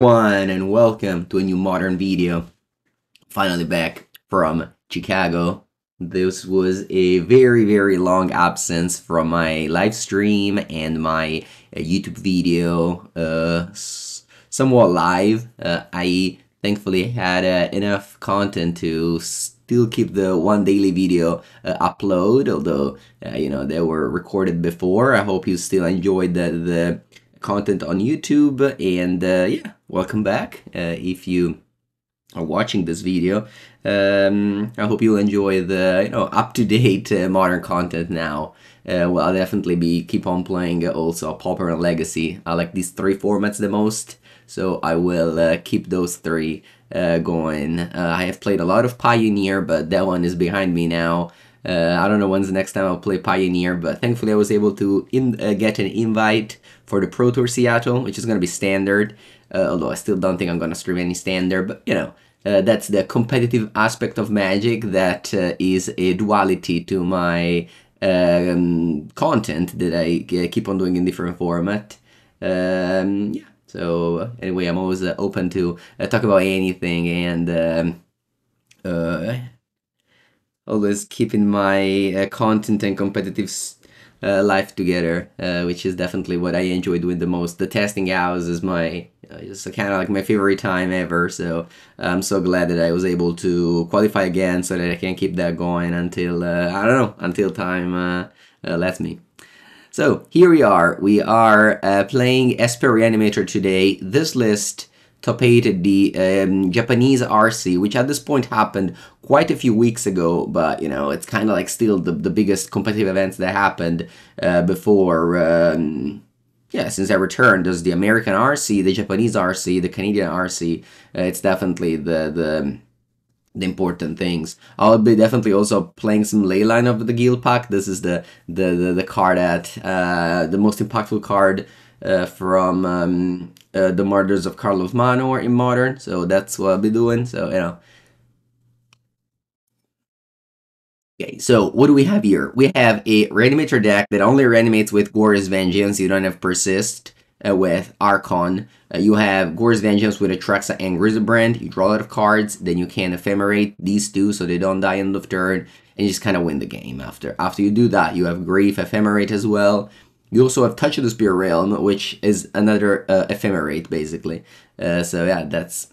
And welcome to a new modern video. Finally back from Chicago. This was a very long absence from my live stream and my YouTube video, somewhat live. I thankfully had enough content to still keep the one daily video upload, although they were recorded before. I hope you still enjoyed the content on YouTube, and yeah, welcome back. If you are watching this video, I hope you'll enjoy the up-to-date modern content now. Well, I'll definitely keep on playing also Pauper and Legacy. I like these three formats the most, so I will keep those three going. I have played a lot of Pioneer, but that one is behind me now. I don't know when's the next time I'll play Pioneer, but thankfully I was able to get an invite for the Pro Tour Seattle, which is going to be standard, although I still don't think I'm going to stream any standard, but that's the competitive aspect of Magic that is a duality to my content that I keep on doing in different format. Yeah, so anyway, I'm always open to talk about anything, and always keeping my content and competitive life together, which is definitely what I enjoy doing the most. The testing hours is my it's kind of like my favorite time ever, so I'm so glad that I was able to qualify again so that I can keep that going until I don't know, until time lets me. So here we are. We are playing Esper Reanimator today. This list top-8 the Japanese RC, which at this point happened quite a few weeks ago, but it's kind of like still the biggest competitive events that happened before. Yeah, since I returned, there's the American RC, the Japanese RC, the Canadian RC. It's definitely the important things. I'll be definitely also playing some Leyline of the Guild Pack. This is the card that the most impactful card from the Murders of Carlos Manor in Modern. So that's what I'll be doing. So Okay, so what do we have here? We have a Reanimator deck that only reanimates with Goryo's Vengeance. You don't have Persist with Archon. You have Goryo's Vengeance with Atraxa and Griselbrand. You draw a lot of cards, then you can Ephemerate these two so they don't die end of turn, and you just kind of win the game after. After you do that, you have Grief Ephemerate as well. You also have Touch of the Spirit Realm, which is another Ephemerate, basically. So yeah, that's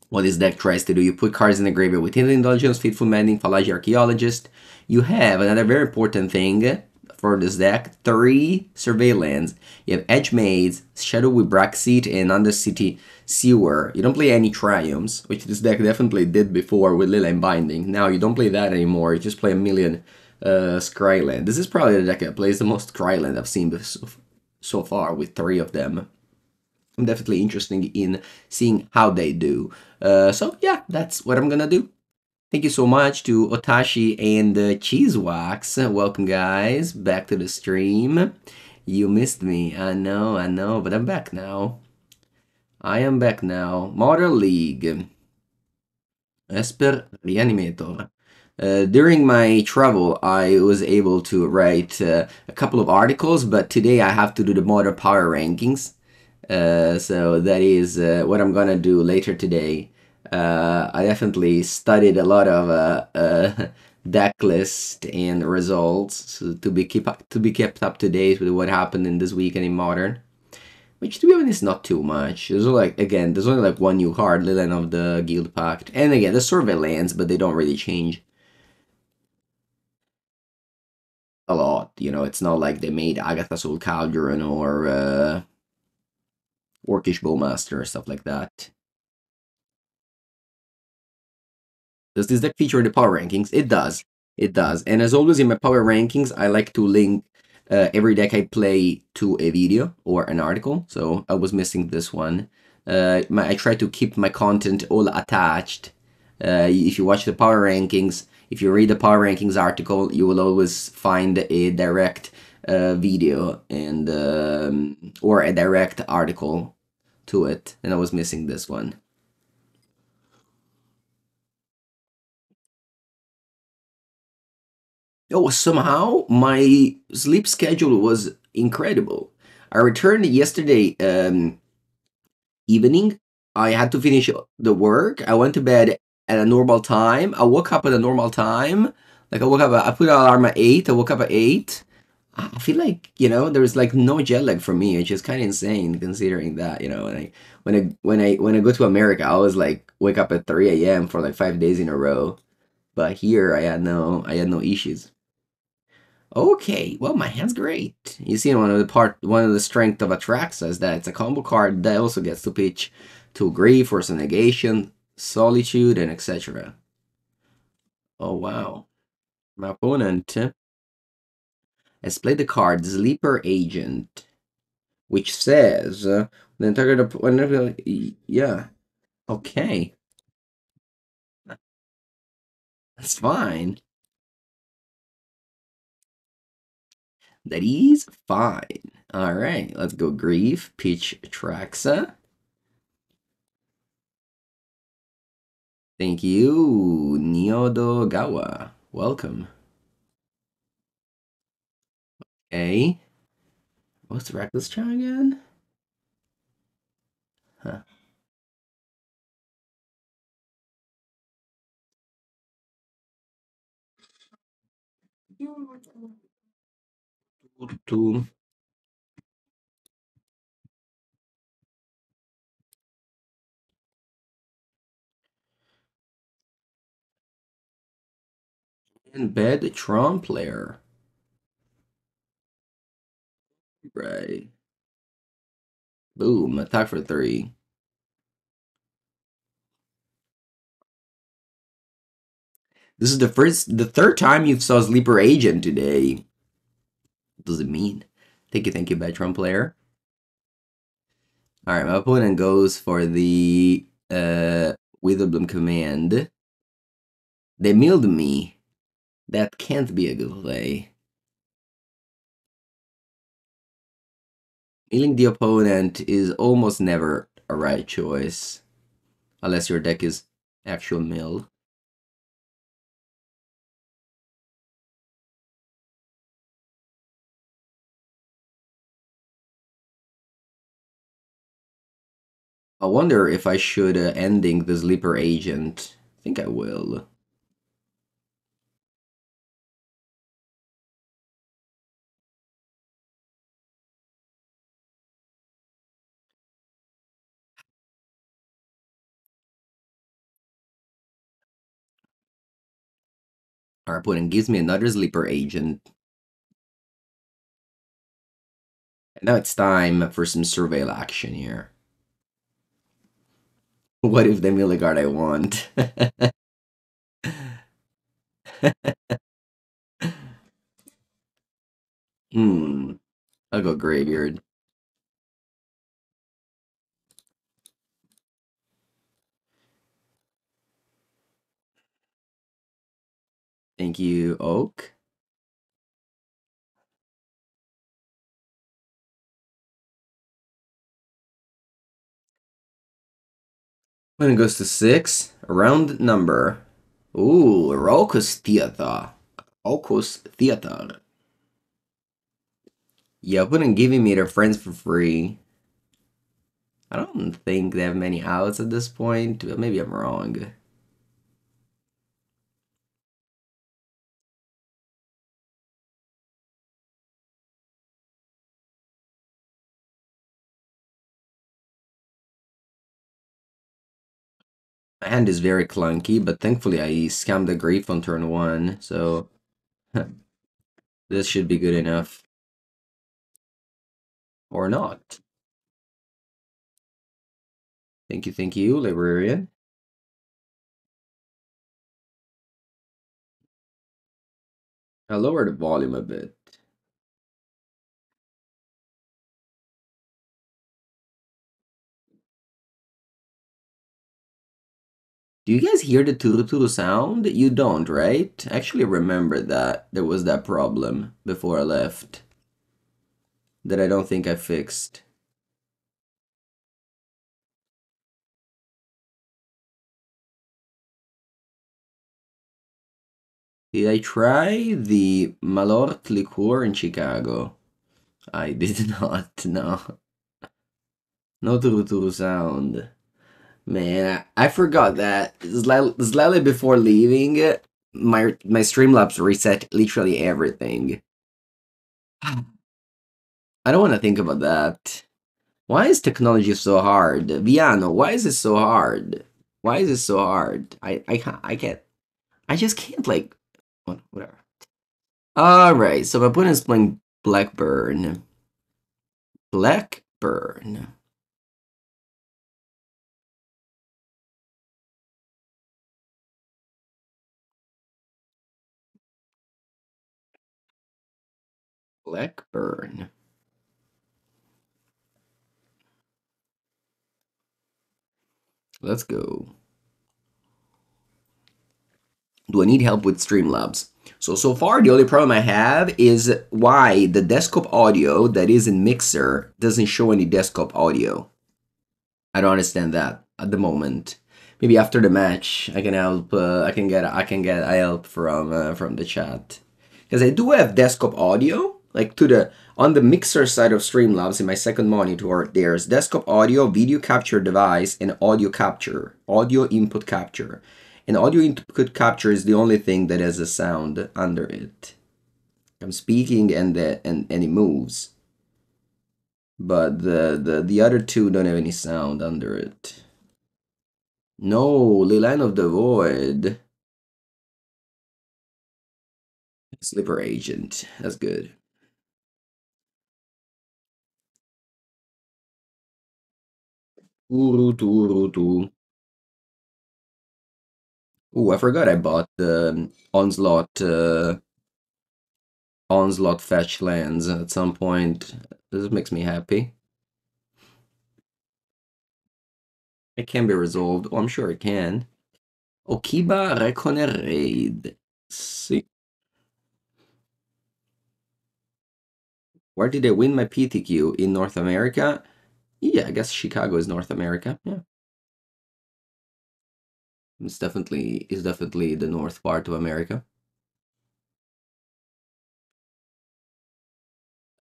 what this deck tries to do. You put cards in the graveyard with Tainted Indulgence, Faithful Mending, Fallaji Archaeologist. You have another very important thing for this deck, 3 Surveillance. You have Hedge Maze, Shadowy Backstreet, and Undercity Sewers. You don't play any Triumphs, which this deck definitely did before with Leyline Binding. Now you don't play that anymore, you just play a million Scryland. This is probably the deck that plays the most Scryland I've seen so far, with 3 of them. I'm definitely interested in seeing how they do. So yeah, that's what I'm gonna do. Thank you so much to Otashi and Cheesewax. Welcome guys, back to the stream. You missed me, I know, but I'm back now. I am back now. Modern League. Esper Reanimator. During my travel, I was able to write a couple of articles, but today I have to do the Modern Power Rankings. So that is what I'm gonna do later today. I definitely studied a lot of deck list and results to be kept up to date with what happened in this weekend in Modern, which to be honest is not too much. There's only like one new card, Leyline of the Guild Pact, and again the Surveillance, but they don't really change a lot. It's not like they made Agatha Soul Cauldron or Orcish Bowmaster or stuff like that. Does this deck feature in the power rankings? It does. It does. And as always in my power rankings, I like to link every deck I play to a video or an article. So I was missing this one. I try to keep my content all attached. If you watch the power rankings, if you read the power rankings article, you will always find a direct video and or a direct article to it. And I was missing this one. Oh, somehow my sleep schedule was incredible. I returned yesterday evening I had to finish the work. I went to bed at a normal time. I woke up at a normal time. Like I woke up, I put an alarm at 8. I woke up at 8. I feel like, there's like no jet lag for me, which is kind of insane considering that, when I go to America, I always like wake up at 3 a.m. for like 5 days in a row. But here I had no issues. Okay, well, my hand's great. You see, one of the strength of Atraxa is that it's a combo card that also gets to pitch to Grief, Force of Negation, Solitude, and etc. Oh wow, my opponent has played the card Sleeper Agent, which says the target whenever, yeah, okay, that's fine. That is fine. All right, let's go Grief, pitch Atraxa. Thank you, Nyodogawa. Welcome. Okay. What's the Reckless Charm again? Huh. Two. Embed Tron player. Right. Boom. Attack for 3. This is the third time you've saw Sleeper Agent today. What does it mean? Thank you, Tron player. Alright, my opponent goes for the Witherbloom command. They milled me. That can't be a good play. Milling the opponent is almost never a right choice. Unless your deck is actual mill. I wonder if I should ending the Sleeper Agent. I think I will. Our opponent gives me another Sleeper Agent. And now it's time for some surveil action here. What if the Milligard I want? I'll go Graveyard. Thank you, Oak. When it goes to 6, round number. Ooh, Raucous Theater. Raucous Theater. Yeah, opponent giving me their friends for free. I don't think they have many outs at this point, but maybe I'm wrong. My hand is very clunky, but thankfully I scammed the Grief on turn 1, so this should be good enough. Or not. Thank you, Librarian. I'll lower the volume a bit. Do you guys hear the turu sound? You don't, right? I actually remember that there was that problem before I left that I don't think I fixed. Did I try the Malort liqueur in Chicago? I did not, no. No turu sound. Man, I forgot that slightly before leaving, my Streamlabs reset literally everything. I don't want to think about that. Why is technology so hard? Viano, why is it so hard? Why is it so hard? I just can't like whatever. Alright, so my opponent is playing Blackburn. Blackburn. Blackburn. Let's go. Do I need help with Streamlabs? So far, the only problem I have is why the desktop audio that is in Mixer doesn't show any desktop audio. I don't understand that at the moment. Maybe after the match, I can help. I can get help from the chat because I do have desktop audio. Like on the Mixer side of Streamlabs in my second monitor, there's desktop audio, video capture device, and audio capture, audio input capture. And audio input capture is the only thing that has a sound under it. I'm speaking and it moves. But the other two don't have any sound under it. No, Leyline of the Void. Sleeper Agent. That's good. Urutu. Ooh, I forgot I bought the Onslaught fetch lands at some point. This makes me happy. It can be resolved. Oh, I'm sure it can. Okiba Reconer Raid. See. Where did I win my PTQ? In North America? Yeah, I guess Chicago is North America. Yeah. It's definitely the north part of America.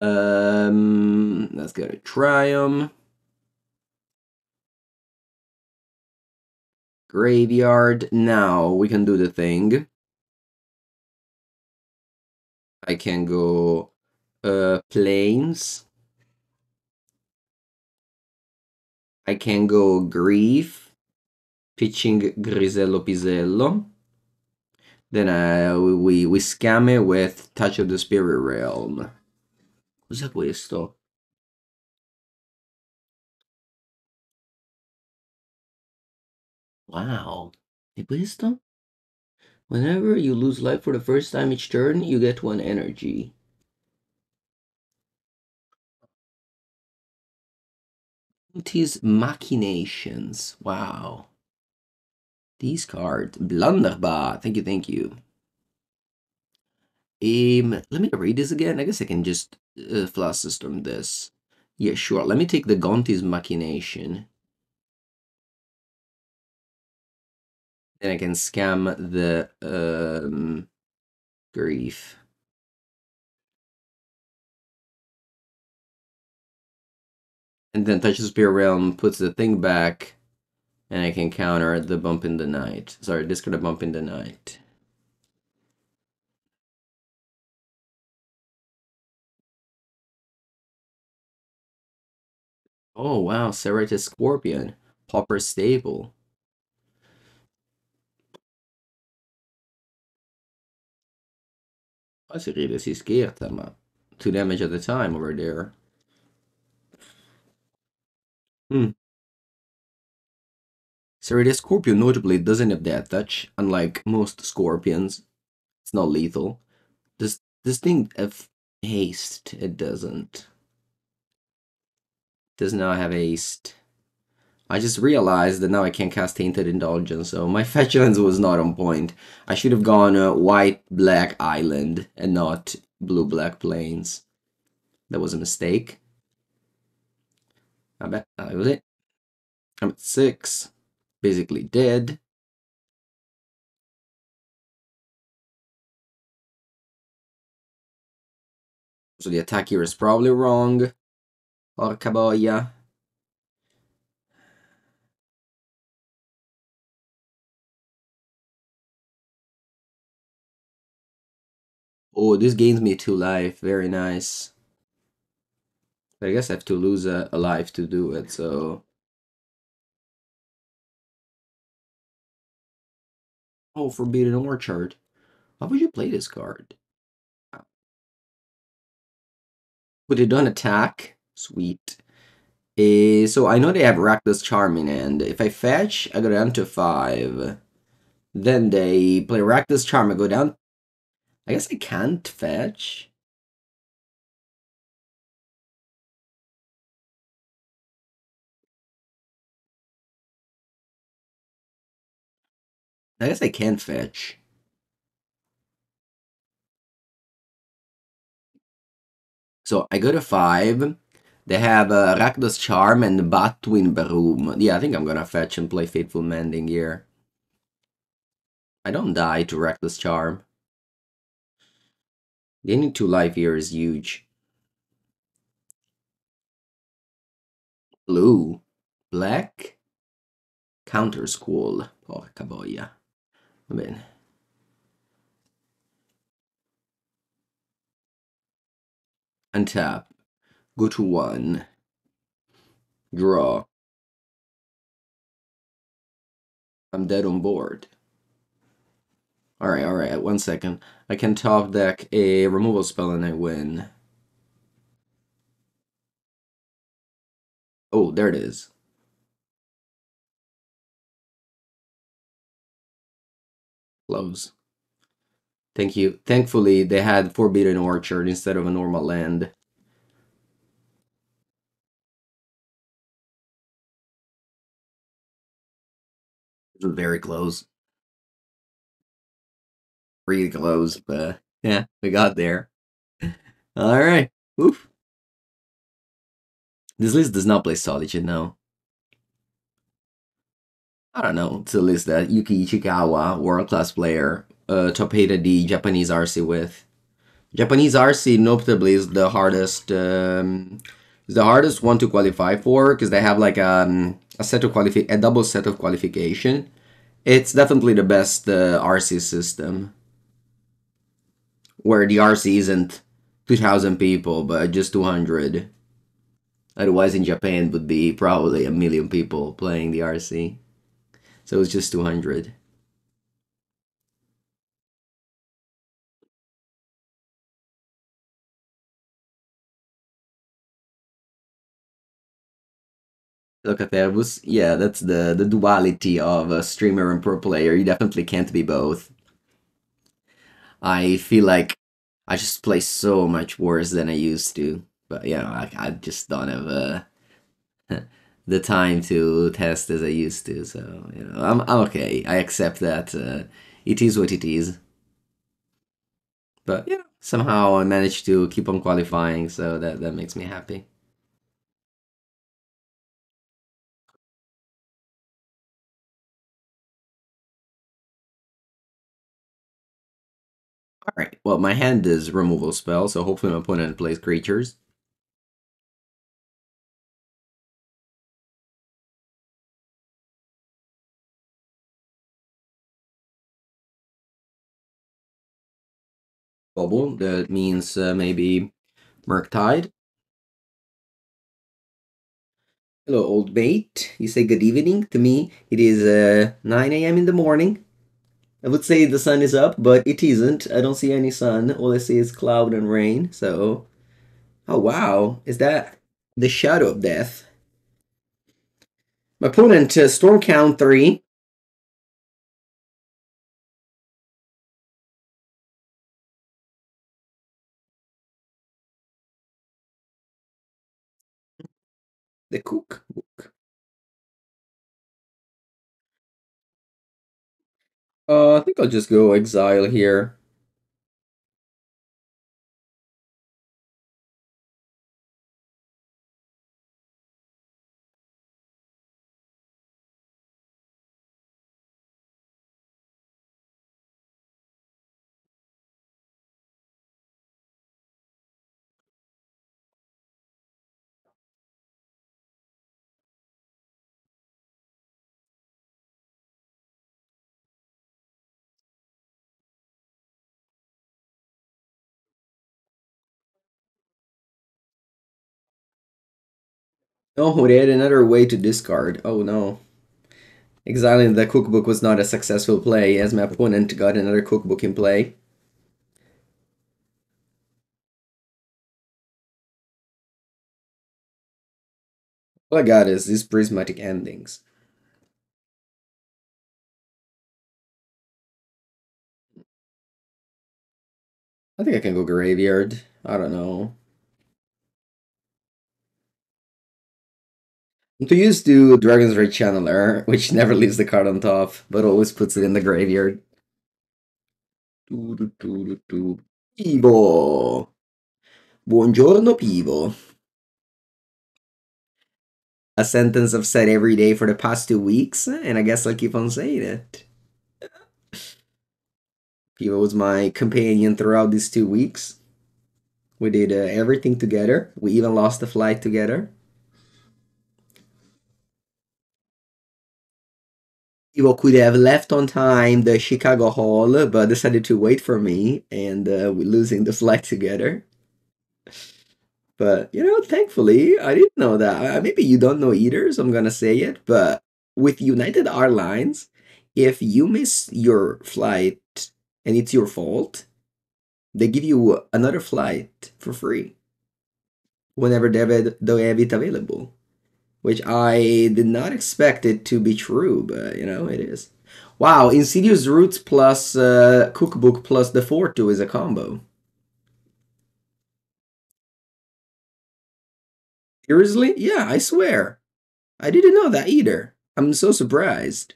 Let's go to Triumph. Graveyard. Now we can do the thing. I can go Plains. I can go Grief, pitching Grisello Pisello. Then we scam it with Touch of the Spirit Realm. Cos'è questo? Wow. E questo? Whenever you lose life for the first time each turn, you get 1 energy. These machinations. Wow. These cards. Blunderbar. Thank you, thank you. Let me read this again. I guess I can just Flusterstorm this. Yeah, sure. Let me take the Gonti's Machination. Then I can scam the Grief. And then Touch the Spirit Realm puts the thing back, and I can counter the Bump in the Night. Sorry, discard a Bump in the Night. Oh wow, Serratus Scorpion. Pauper Stable. I si ride si scherza, ma 2 damage at a time over there. Serratus Scorpion notably doesn't have Death Touch, unlike most Scorpions. It's not lethal. This thing have haste? It doesn't. Does not have haste. I just realized that now I can't cast Tainted Indulgence, so my fetch lands was not on point. I should have gone white-black island and not blue-black plains. That was a mistake. I bet that was it. I'm at 6. Basically dead. So the attack here is probably wrong. Porca boia. Oh, this gains me 2 life. Very nice. I guess I have to lose a life to do it, so... Oh, Forbidden Orchard. Why would you play this card? Would it don't attack? Sweet. So I know they have Reckless Charm in hand. If I fetch, I go down to 5. Then they play Reckless Charm, I go down... I guess I can't fetch. I guess I can fetch. So I go to 5. They have Reckless Charm and Batwin Broom. Yeah, I think I'm gonna fetch and play Faithful Mending here. I don't die to Reckless Charm. Gaining 2 life here is huge. Blue. Black. Counter Squall. Porca boia. Va bene. Untap. Go to 1. Draw. I'm dead on board. Alright, 1 second. I can top deck a removal spell and I win. Oh, there it is. Close. Thank you. Thankfully, they had Forbidden Orchard instead of a normal land. It was very close. Really close, but yeah, we got there. Alright. Oof. This list does not play Solitude now. I don't know. It's a list that Yuki Ichikawa, world-class player, top-hated the Japanese RC with. Japanese RC notably is the hardest one to qualify for because they have like a double set of qualification. It's definitely the best RC system where the RC isn't 2,000 people but just 200. Otherwise, in Japan, it would be probably a million people playing the RC. So it's just 200. Look at that. Yeah, that's the duality of a streamer and pro player. You definitely can't be both. I feel like I just play so much worse than I used to. But I just don't have the time to test as I used to. So I'm okay. I accept that. It is what it is. But somehow I managed to keep on qualifying, so that makes me happy. All right. Well, my hand is removal spell, so hopefully my opponent plays creatures. Bubble. That means maybe Murktide. Hello, old mate. You say good evening to me. It is 9 a.m. in the morning. I would say the sun is up, but it isn't. I don't see any sun. All I see is cloud and rain. So, oh wow, is that the shadow of death? My opponent, Storm Count 3. The cookbook. I think I'll just go exile here. Oh, they had another way to discard. Oh no. Exiling the cookbook was not a successful play, as my opponent got another cookbook in play. All I got is these prismatic endings. I think I can go graveyard. I don't know. I'm too used to Dragon's Rage Channeler, which never leaves the card on top, but always puts it in the graveyard. Pivo! Buongiorno, Pivo. A sentence I've said every day for the past 2 weeks, and I guess I'll keep on saying it. Pivo was my companion throughout these 2 weeks. We did everything together. We even lost a flight together. Pivo could have left on time the Chicago Hall, but decided to wait for me, and we're losing the flight together. But, thankfully, I didn't know that. Maybe you don't know either, so I'm gonna say it. But with United Airlines, if you miss your flight and it's your fault, they give you another flight for free whenever they have it available. Which I did not expect it to be true, but, it is. Wow, Insidious Roots plus Cookbook plus the Fortu is a combo. Seriously? Yeah, I swear. I didn't know that either. I'm so surprised.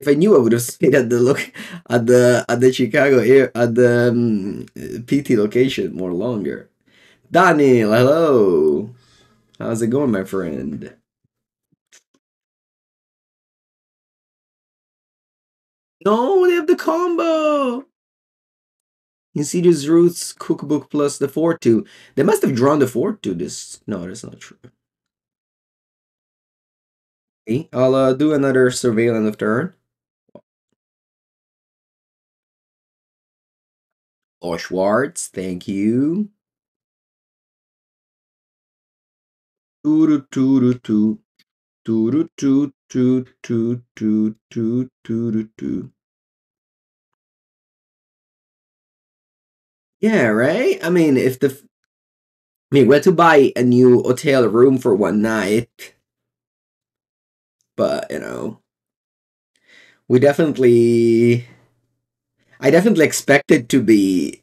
If I knew, I would have stayed at the look at the Chicago air at the PT location more longer. Daniel, hello. How's it going, my friend? No, they have the combo. Insidious Roots Cookbook plus the Fortu. They must have drawn the Fortu. This no, that's not true. Okay, I'll do another surveillance of turn. Oh, Schwartz, thank you. Toot toot toot toot toot toot toot toot toot toot toot. Yeah, right. I mean, we had to buy a new hotel room for one night, but we definitely, I definitely expected to be.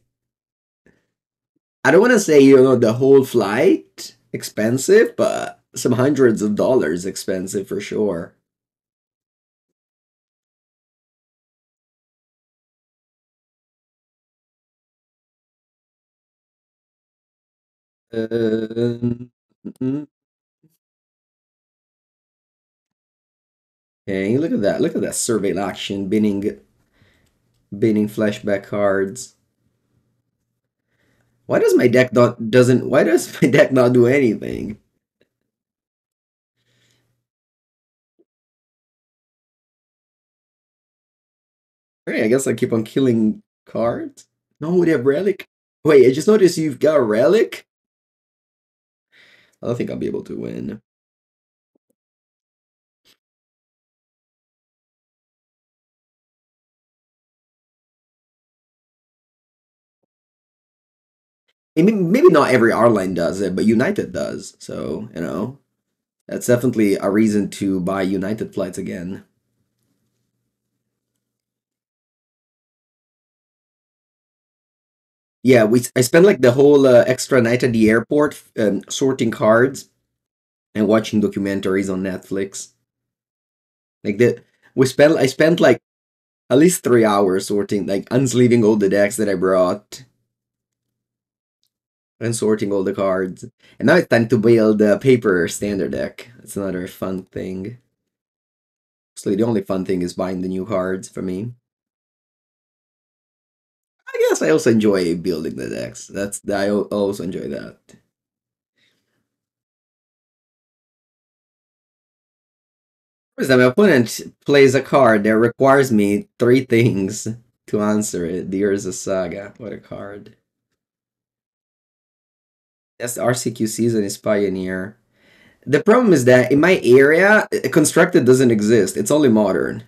I don't want to say the whole flight expensive, but some hundreds of dollars expensive for sure. Um, mm, okay, look at that! Look at that surveil action, binning flashback cards. Why does my deck not do anything? Alright, I guess I keep on killing cards. No, they have relic. Wait, I just noticed you've got a relic. I don't think I'll be able to win. Maybe not every R line does it, but United does. So that's definitely a reason to buy United flights again. Yeah, I spent like the whole extra night at the airport sorting cards and watching documentaries on Netflix. Like that, I spent like at least 3 hours sorting, like unsleeving all the decks that I brought and sorting all the cards. And now it's time to build a paper standard deck. That's another fun thing. So the only fun thing is buying the new cards for me. I guess I also enjoy building the decks. I also enjoy that. First time my opponent plays a card that requires me three things to answer it. The Urza Saga. What a card. Yes, the RCQ season is Pioneer. The problem is that in my area, constructed doesn't exist. It's only modern.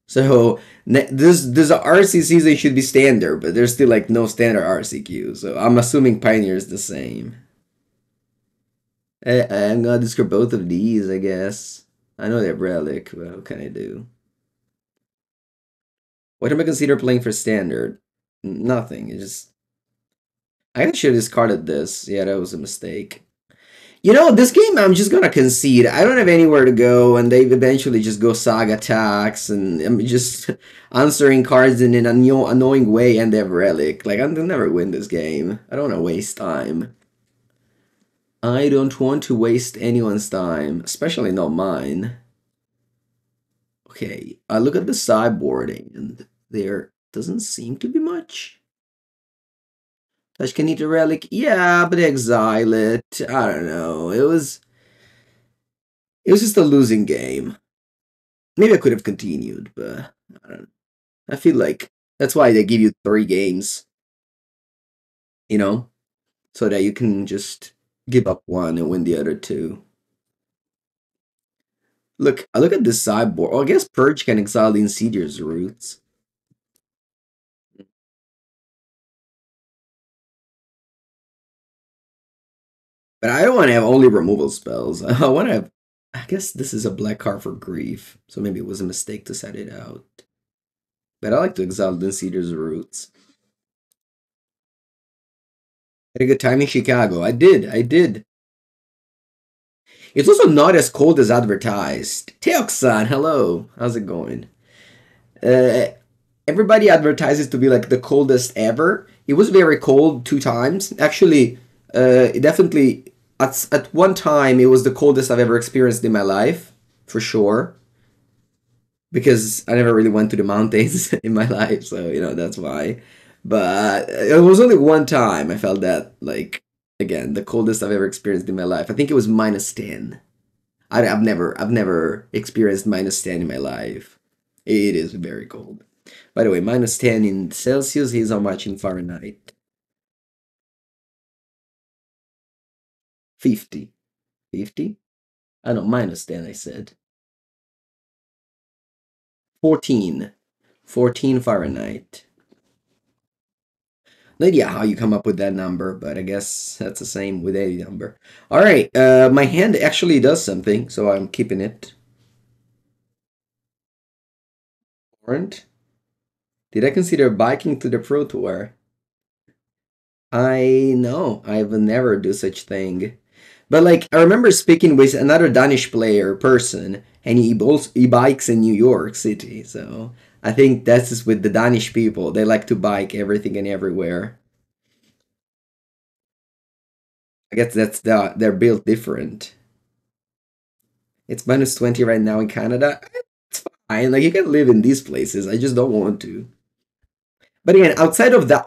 So this RC season should be standard, but there's still like no standard RCQ. So I'm assuming Pioneer is the same. I'm gonna discard both of these, I guess. I know they're relic, but what can I do? What am I consider playing for standard? Nothing. It's just I should have discarded this. Yeah, that was a mistake. You know, this game I'm just gonna concede. I don't have anywhere to go, and they eventually just go Saga attacks, and I'm just answering cards in an annoying way, and they have Relic. Like, I'll never win this game. I don't want to waste time. I don't want to waste anyone's time, especially not mine. Okay, I look at the sideboarding, and there doesn't seem to be much. Can eat a relic, yeah, but exile it. I don't know. It was just a losing game. Maybe I could have continued, but I don't know. I feel like that's why they give you 3 games. You know? So that you can just give up one and win the other 2. Look, I look at this sideboard. Well, I guess Purge can exile the Insidious Roots. But I don't want to have only removal spells. I want to have... I guess this is a black card for Grief. So maybe it was a mistake to set it out. But I like to exile the Insidious Roots. Had a good time in Chicago. I did. It's also not as cold as advertised. Teok-san, hello. How's it going? Everybody advertises to be like the coldest ever. It was very cold 2 times. Actually, it definitely at one time it was the coldest I've ever experienced in my life, for sure. Because I never really went to the mountains in my life, so you know that's why. But it was only one time I felt that, like, again, the coldest I've ever experienced in my life. I think it was -10. I've never experienced -10 in my life. It is very cold. By the way, -10 in Celsius is how much in Fahrenheit? 50. 50? I know, -10 I said. 14. 14 Fahrenheit. No idea how you come up with that number, but I guess that's the same with any number. Alright, my hand actually does something, so I'm keeping it. Warrant? Did I consider biking to the Pro Tour? I know, I would never do such thing. But like, I remember speaking with another Danish person, and he bikes in New York City, so I think that's just with the Danish people. They like to bike everything and everywhere. I guess they're built different. It's -20 right now in Canada. It's fine. Like, you can live in these places. I just don't want to. But again, outside of that,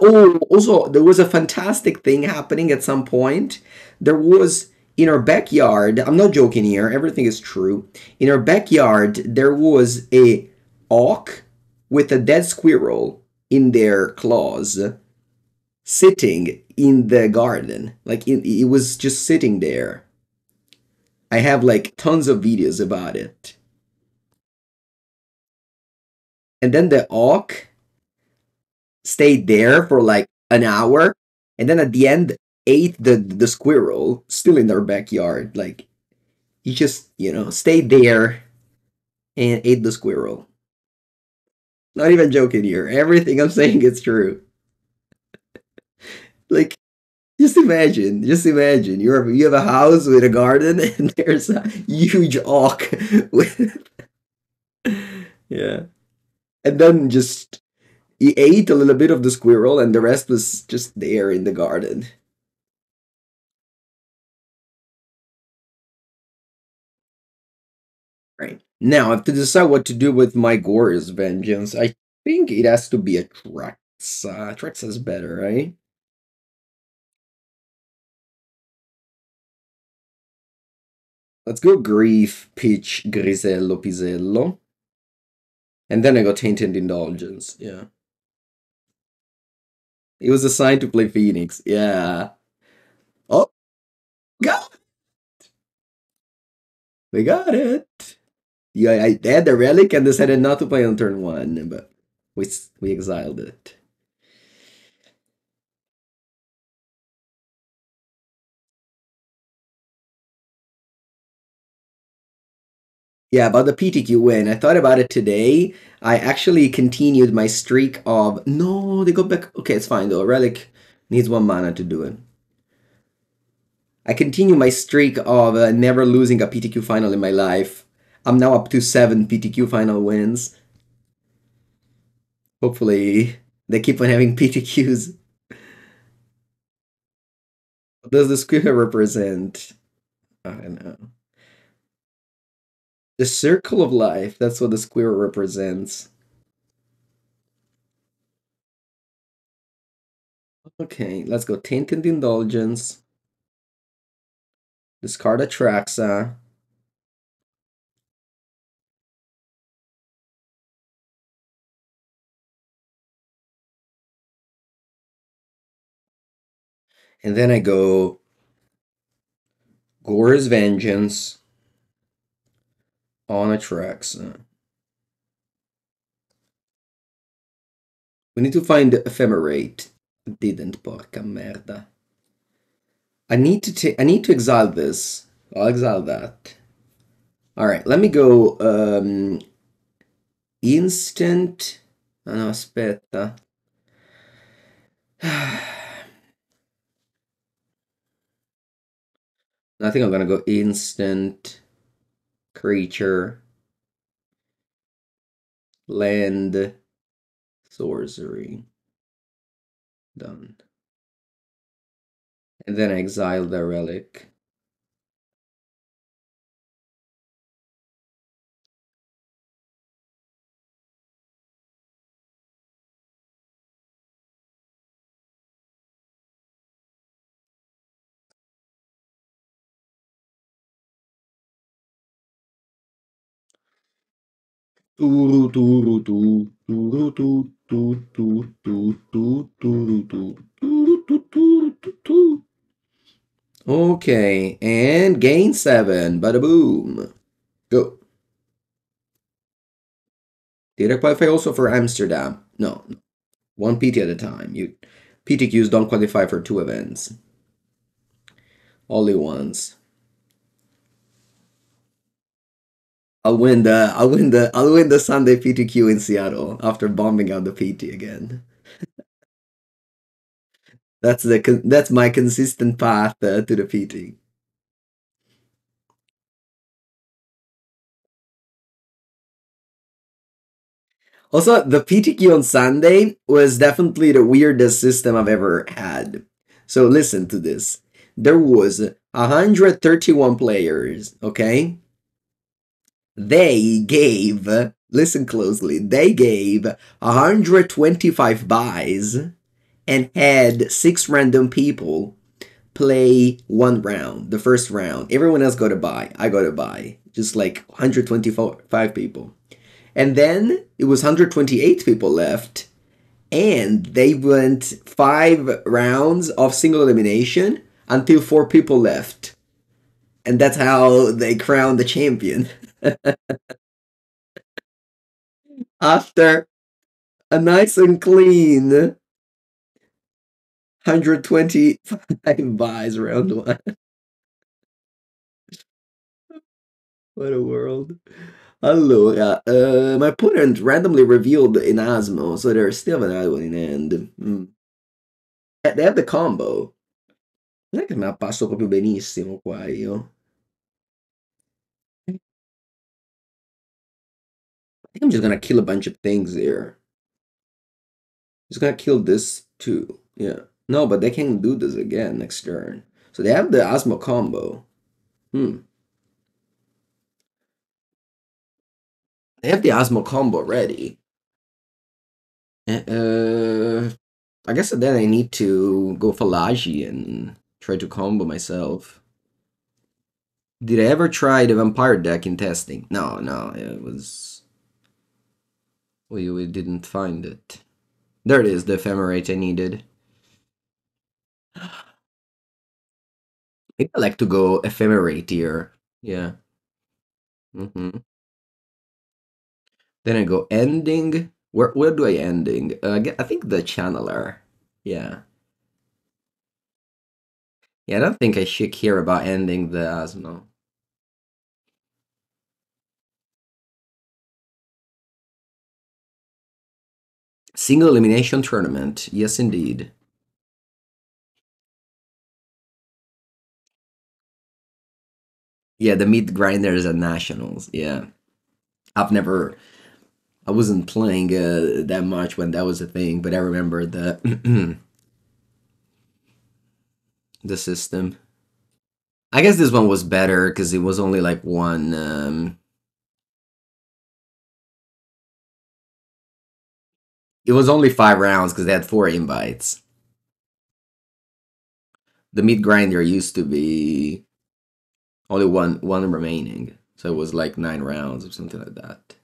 also there was a fantastic thing happening at some point. There was in our backyard. I'm not joking here. Everything is true. In our backyard, there was a auk with a dead squirrel in their claws, sitting in the garden. Like it was just sitting there. I have like tons of videos about it. And then the auk stayed there for like an hour, and then at the end ate the squirrel still in their backyard. Like he just, you know, stayed there and ate the squirrel. Not even joking here. Everything I'm saying is true. Like, just imagine. You have a house with a garden, and there's a huge auk with, yeah, and then just he ate a little bit of the squirrel, and the rest was just there in the garden. Right. Now I have to decide what to do with my Goryo's Vengeance. I think it has to be a Atraxa. Atraxa's better, right? Let's go Grief, Pitch, Grisello, Pisello. And then I got Tainted Indulgence, yeah. He was assigned to play Phoenix. Yeah. Oh, God. We got it. Yeah, they had the relic and decided not to play on turn 1, but we exiled it. Yeah, about the PTQ win. I thought about it today. I actually continued my streak of... No, they go back... Okay, it's fine though. Relic needs 1 mana to do it. I continue my streak of never losing a PTQ final in my life. I'm now up to 7 PTQ final wins. Hopefully, they keep on having PTQs. What does the square represent? I don't know. The circle of life, that's what the square represents. Okay, let's go. Tainted Indulgence. Discard Atraxa. And then I go Gore's Vengeance on Atraxa. We need to find Ephemerate. Didn't, porca merda. I need to exile this. I'll exile that. Alright, let me go instant. Oh, no, aspetta. I think I'm gonna go instant creature land sorcery. Done. And then I exile the relic. Okay, and gain 7. Bada boom. Go. Did I qualify also for Amsterdam? No. 1 PT at a time. PTQs don't qualify for 2 events. Only once. I'll win the Sunday PTQ in Seattle after bombing out the PT again. That's my consistent path to the PT. Also, the PTQ on Sunday was definitely the weirdest system I've ever had. So listen to this. There was 131 players, okay? They gave, listen closely, they gave 125 buys and had 6 random people play 1 round, the first round. Everyone else got a buy. I got a buy. Just like 125 people. And then it was 128 people left, and they went 5 rounds of single elimination until 4 people left. And that's how they crowned the champion. After a nice and clean 125 buys round 1. What a world. Allora, my opponent randomly revealed in Asmo, so there's still another one in hand. They have the combo. Non è che me la passo proprio benissimo qua io. I think I'm just gonna kill a bunch of things here. Just gonna kill this too. Yeah. No, but they can do this again next turn. So they have the Asmo combo. They have the Asmo combo ready. I guess then I need to go Fallaji and try to combo myself. Did I ever try the vampire deck in testing? No, it was... We didn't find it. There it is, the Ephemerate I needed. think I like to go Ephemerate here. Yeah. Mm-hmm. Then I go Ending. Where do I Ending? I think the Channeler. Yeah. Yeah, I don't think I should care about ending the Asmo. Single elimination tournament. Yes, indeed. Yeah, the meat grinders at nationals. Yeah, I've never. I wasn't playing that much when that was a thing, but I remember the the system. I guess this one was better because it was only like one. It was only 5 rounds because they had 4 invites. The meat grinder used to be only one remaining, so it was like 9 rounds or something like that.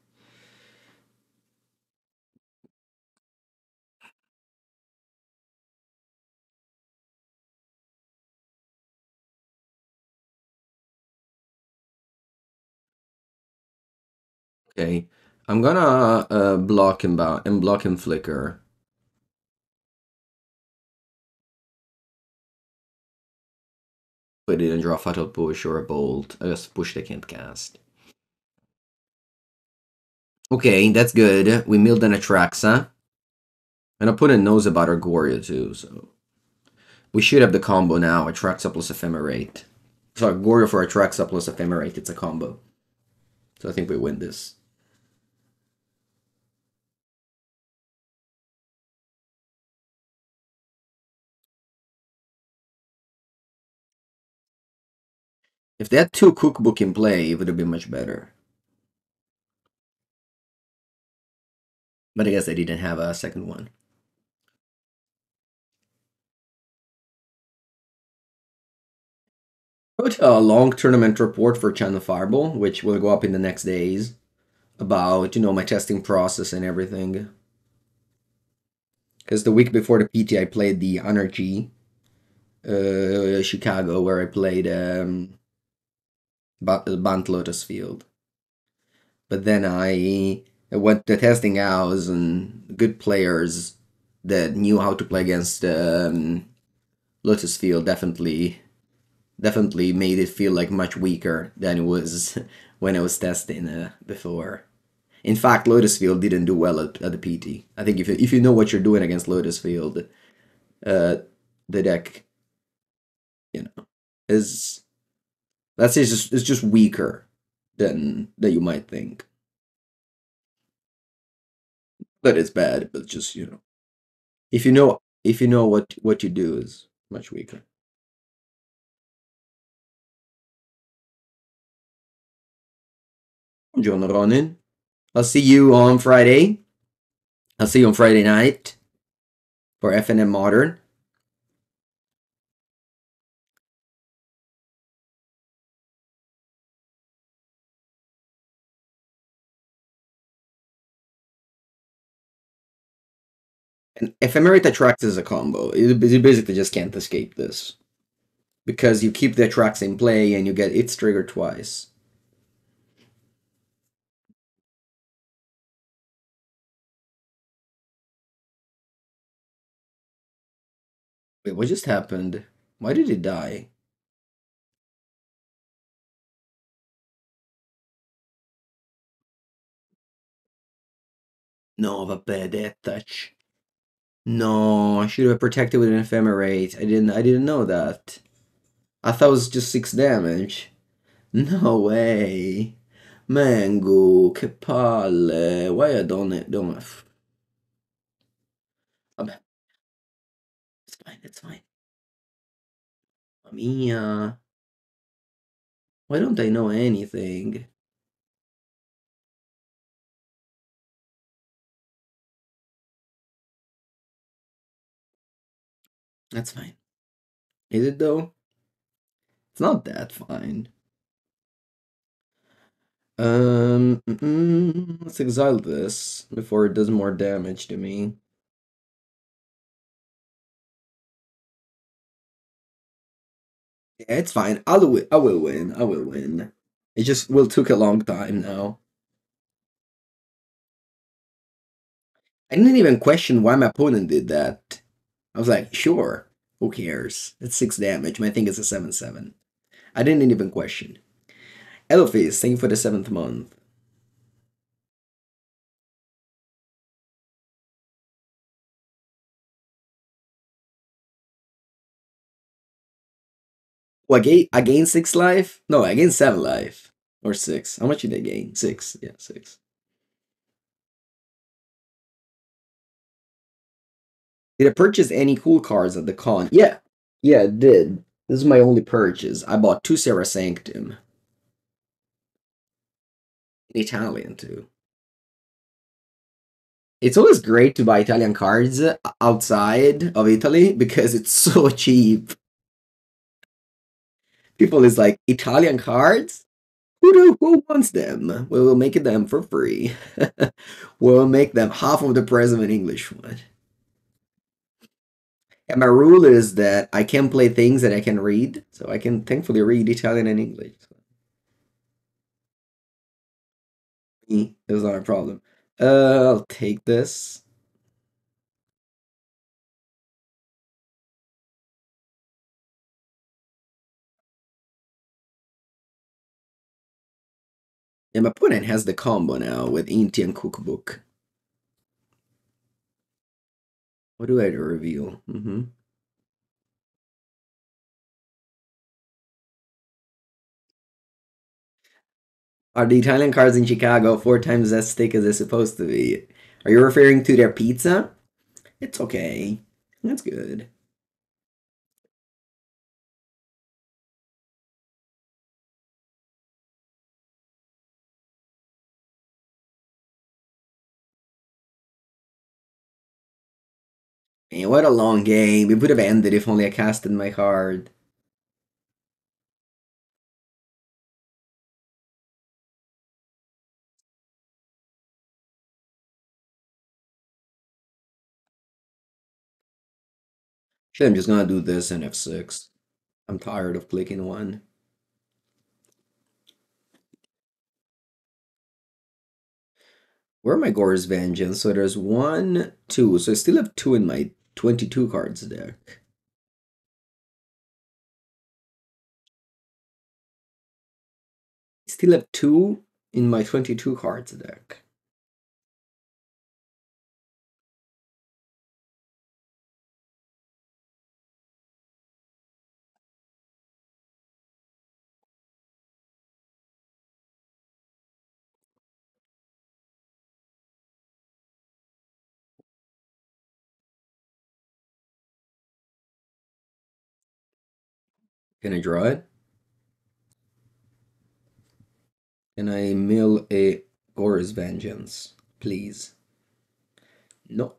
Okay, I'm gonna block him and block him flicker. But he didn't draw a Fatal Push or a Bolt. I guess push they can't cast. Okay, that's good. We milled an Atraxa. And opponent knows about our Goryo too, so we should have the combo now. Atraxa plus Ephemerate. So Goryo for Atraxa plus Ephemerate, it's a combo. So I think we win this. If they had 2 cookbook in play, it would have been much better. But I guess they didn't have a second one. Wrote a long tournament report for Channel Fireball, which will go up in the next days, about, my testing process and everything. Because the week before the PT, I played the Energy Chicago, where I played Bant Lotus Field. But then I went to testing house and good players that knew how to play against Lotus Field definitely made it feel like much weaker than it was when I was testing before. In fact, Lotus Field didn't do well at the PT. I think if you know what you're doing against Lotus Field, the deck, is, let's say, it's just weaker than you might think. But it's bad. But just if you know what you do is much weaker. John Ronin. I'll see you on Friday. I'll see you on Friday night for FNM Modern. And Ephemerate Atraxa is a combo. You basically just can't escape this. Because you keep the Atraxa in play and you get its triggered twice. Wait, what just happened? Why did it die? No, vabbè, that touch. No, I should have protected with an Ephemerate. I didn't know that. I thought it was just 6 damage. No way. Mango, che palle. Why I don't. Vabbè, it's fine, it's fine. Mamma mia. Why don't I know anything? That's fine. Is it though? It's not that fine. Let's exile this before it does more damage to me. Yeah, it's fine. I'll win. I will win. I will win. It just will took a long time now. I didn't even question why my opponent did that. I was like, sure, who cares? It's 6 damage. My thing is a 7/7. I didn't even question. Elophase, thank you for the 7th month. Oh, I gained 6 life? No, I gained 7 life. Or 6. How much did I gain? 6. Yeah, 6. Did I purchase any cool cards at the con? Yeah. Yeah, it did. This is my only purchase. I bought 2 Serra Sanctum. In Italian, too. It's always great to buy Italian cards outside of Italy because it's so cheap. People is like, Italian cards? Who wants them? We will make them for free. We'll make them half of the price of an English one. And my rule is that I can play things that I can read, so I can thankfully read Italian and English. It's not a problem. I'll take this. And my opponent has the combo now with Inti and Cookbook. What do I reveal? Are the Italian cards in Chicago 4 times as thick as they're supposed to be? Are you referring to their pizza? It's okay. That's good. Man, what a long game. It would have ended if only I casted my card. Shit, I'm just gonna do this in F6. I'm tired of clicking one. Where are my Gore's Vengeance? So there's 1, 2. So I still have 2 in my 22 cards deck. I still have 2 in my 22 cards deck. Can I draw it? Can I mill a Gore's Vengeance? Please. No.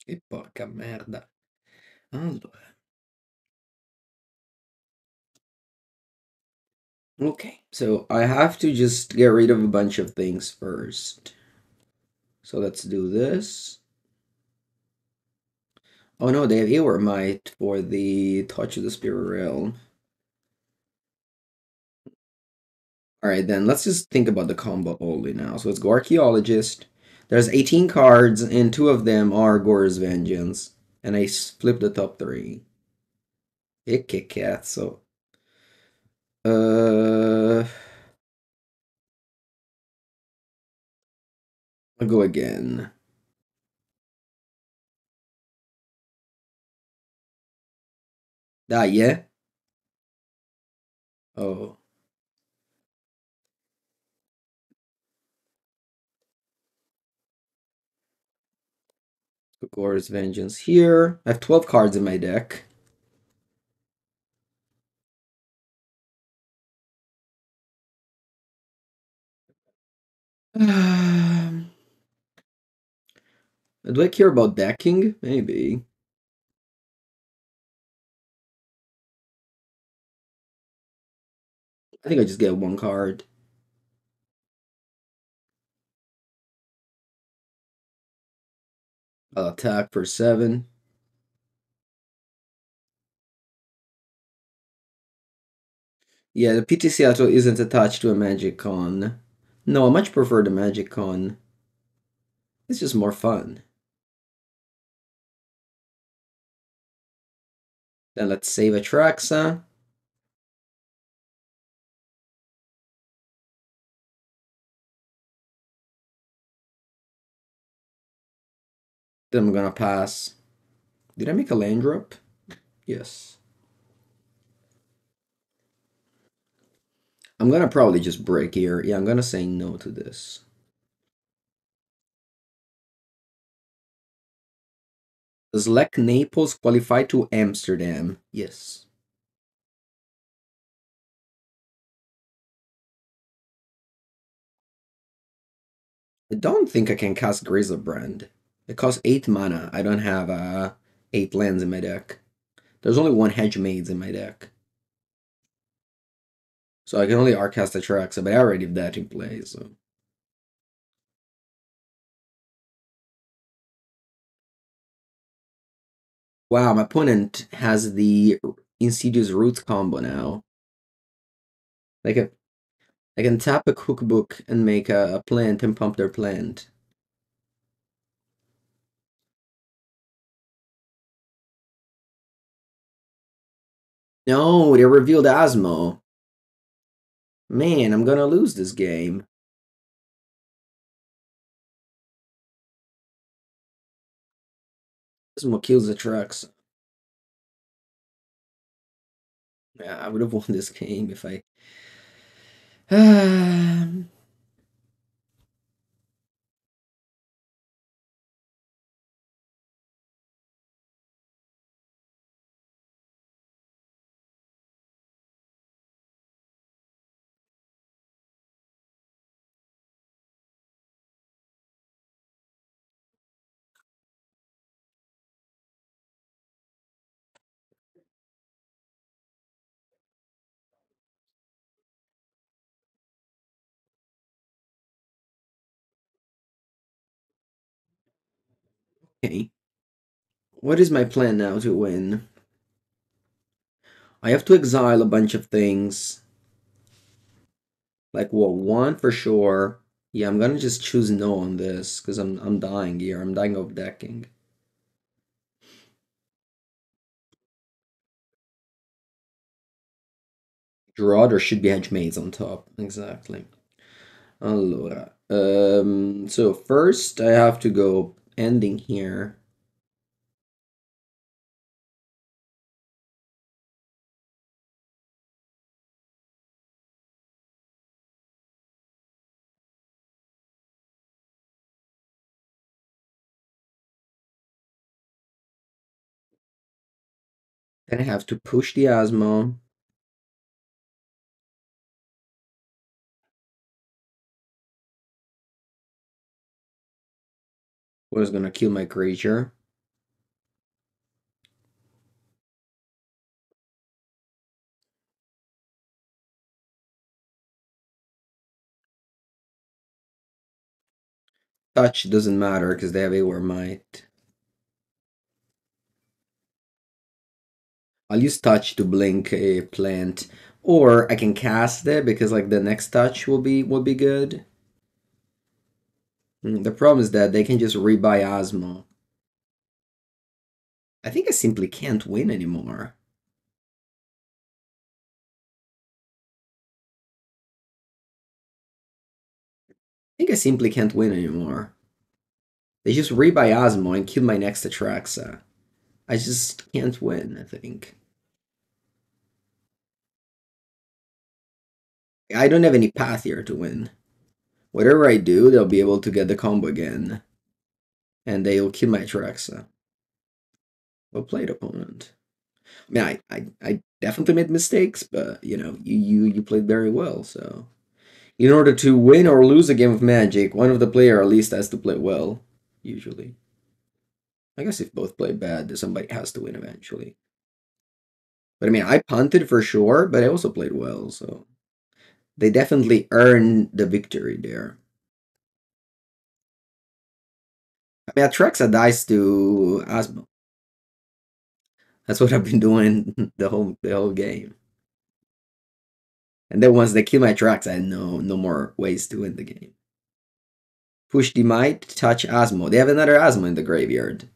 Che porca merda. Allora. Okay, so I have to just get rid of a bunch of things first. So let's do this. Oh no, they have Ewermite for the Touch of the Spirit Realm. Alright, then let's just think about the combo only now. So it's Go Archaeologist. There's 18 cards, and 2 of them are Gore's Vengeance. And I flip the top 3. It kick cat, so. I'll go again. Ah, yeah? Oh. Gore's Vengeance here. I have 12 cards in my deck. Do I care about decking? Maybe. I think I just get 1 card. I'll attack for 7. Yeah, the PTC Auto isn't attached to a Magic Con. No, I much prefer the Magic Con. It's just more fun. Then let's save Atraxa. Then I'm gonna pass. Did I make a land drop? Yes. I'm gonna probably just break here. Yeah, I'm gonna say no to this. Does Lek Naples qualify to Amsterdam? Yes. I don't think I can cast Griselbrand. It costs 8 mana. I don't have 8 lands in my deck. There's only one Hedge Maze in my deck. So I can only Arcast Atraxa, but I already have that in play, so. Wow, my opponent has the Insidious Roots combo now. Like I can tap a cookbook and make a plant and pump their plant. No, they revealed Asmo. Man, I'm gonna lose this game. Asmo kills the trucks. Yeah, I would have won this game if I. Okay. What is my plan now to win? I have to exile a bunch of things. Like what, one for sure. Yeah, I'm gonna just choose no on this because I'm dying here. I'm dying of decking. Draw, there should be Hedge Maze on top. Exactly. Allora. So first I have to go ending here. Then I have to push the Asmo. What is gonna kill my creature? Touch doesn't matter because they have Aware Might. I'll use touch to blink a plant. Or I can cast it because like the next touch will be good. The problem is that they can just rebuy Asmo. I think I simply can't win anymore. I think I simply can't win anymore. They just rebuy Asmo and kill my next Atraxa. I just can't win, I think. I don't have any path here to win. Whatever I do, they'll be able to get the combo again. And they'll kill my Atraxa. Well played, opponent. I mean, I definitely made mistakes, but you know, you played very well. So, in order to win or lose a game of Magic, one of the player at least has to play well. Usually, I guess if both play bad, somebody has to win eventually. But I mean, I punted for sure, but I also played well, so they definitely earned the victory there. mean, Atraxa dies to Asmo. That's what I've been doing the whole game. And then once they kill my Atraxa, I had no more ways to win the game. Push the might, touch Asmo. They have another Asmo in the graveyard.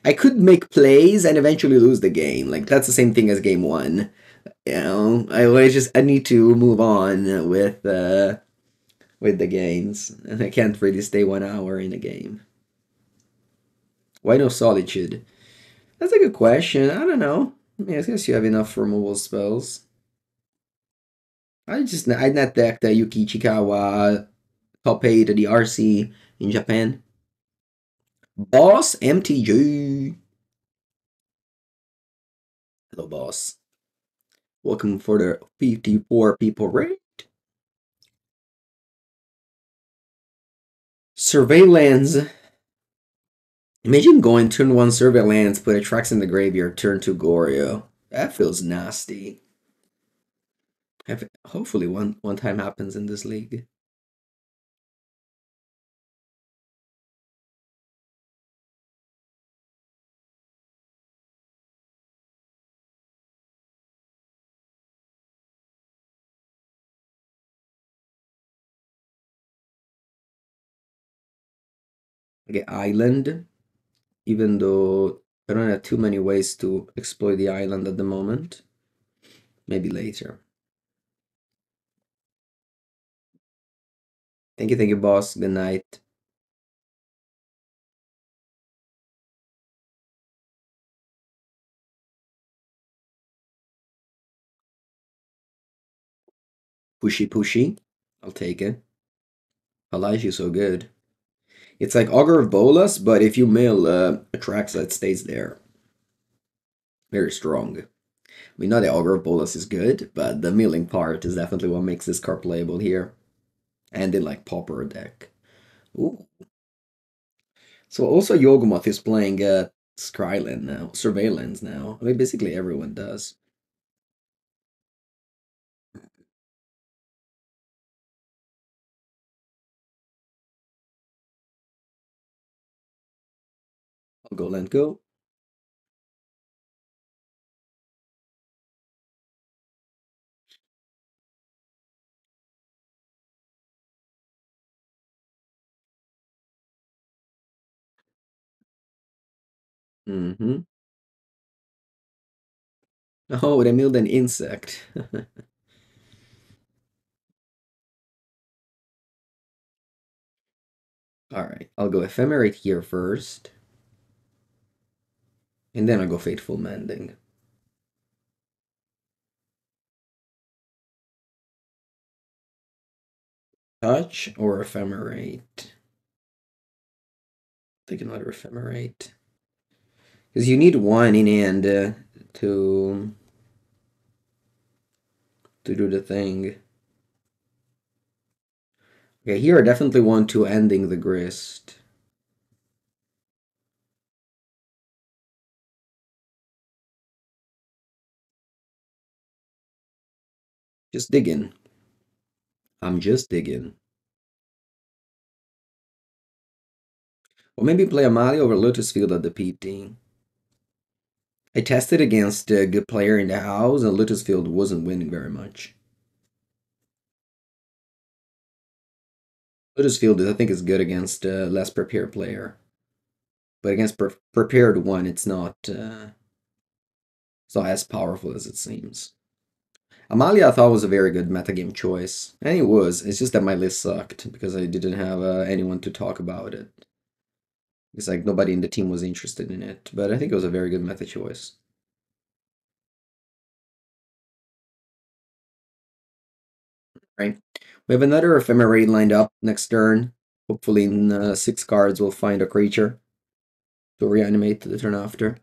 I could make plays and eventually lose the game. Like, that's the same thing as game one. You know, I need to move on with the games. And I can't really stay 1 hour in a game. Why no Solitude? That's a good question. I don't know. I mean, I guess you have enough removal spells. I net decked Yuki Ichikawa top 8 at the RC in Japan. Boss MTG. Hello, boss. Welcome for the 54 people rate. Surveillance. Imagine going turn 1 Surveillance, put Atraxa in the graveyard, turn 2 Goryo. That feels nasty. Hopefully one time happens in this league. Okay, Island. Even though I don't have too many ways to exploit the island at the moment. Maybe later. Thank you, boss. Good night. Pushy. I'll take it. Fallaji is so good. It's like Augur of Bolas, but if you mill Atraxa, it stays there. Very strong. I mean, not the Augur of Bolas is good, but the milling part is definitely what makes this card playable here. And in like Pauper deck. Ooh. So also Yawgmoth is playing Skryland now, Surveillance now. I mean, basically everyone does. I'll go land go. Mm-hmm. Oh, they milled an insect. Alright, I'll go Ephemerate here first. And then I'll go Faithful Mending. Touch or Ephemerate? Take another Ephemerate. Because you need one in hand to do the thing. Okay, here I definitely want to ending the grist. Just digging. I'm just digging. Or maybe play Amalia over Lotus Field at the PT. I tested against a good player in the house, and Lotus Field wasn't winning very much. Lotus Field, I think, is good against a less prepared player. But against prepared one, it's not as powerful as it seems. Amalia I thought was a very good metagame choice. And it was. It's just that my list sucked because I didn't have anyone to talk about it. It's like nobody in the team was interested in it. But I think it was a very good meta choice. Right. We have another Ephemerate lined up next turn. Hopefully in 6 cards we'll find a creature to reanimate the turn after.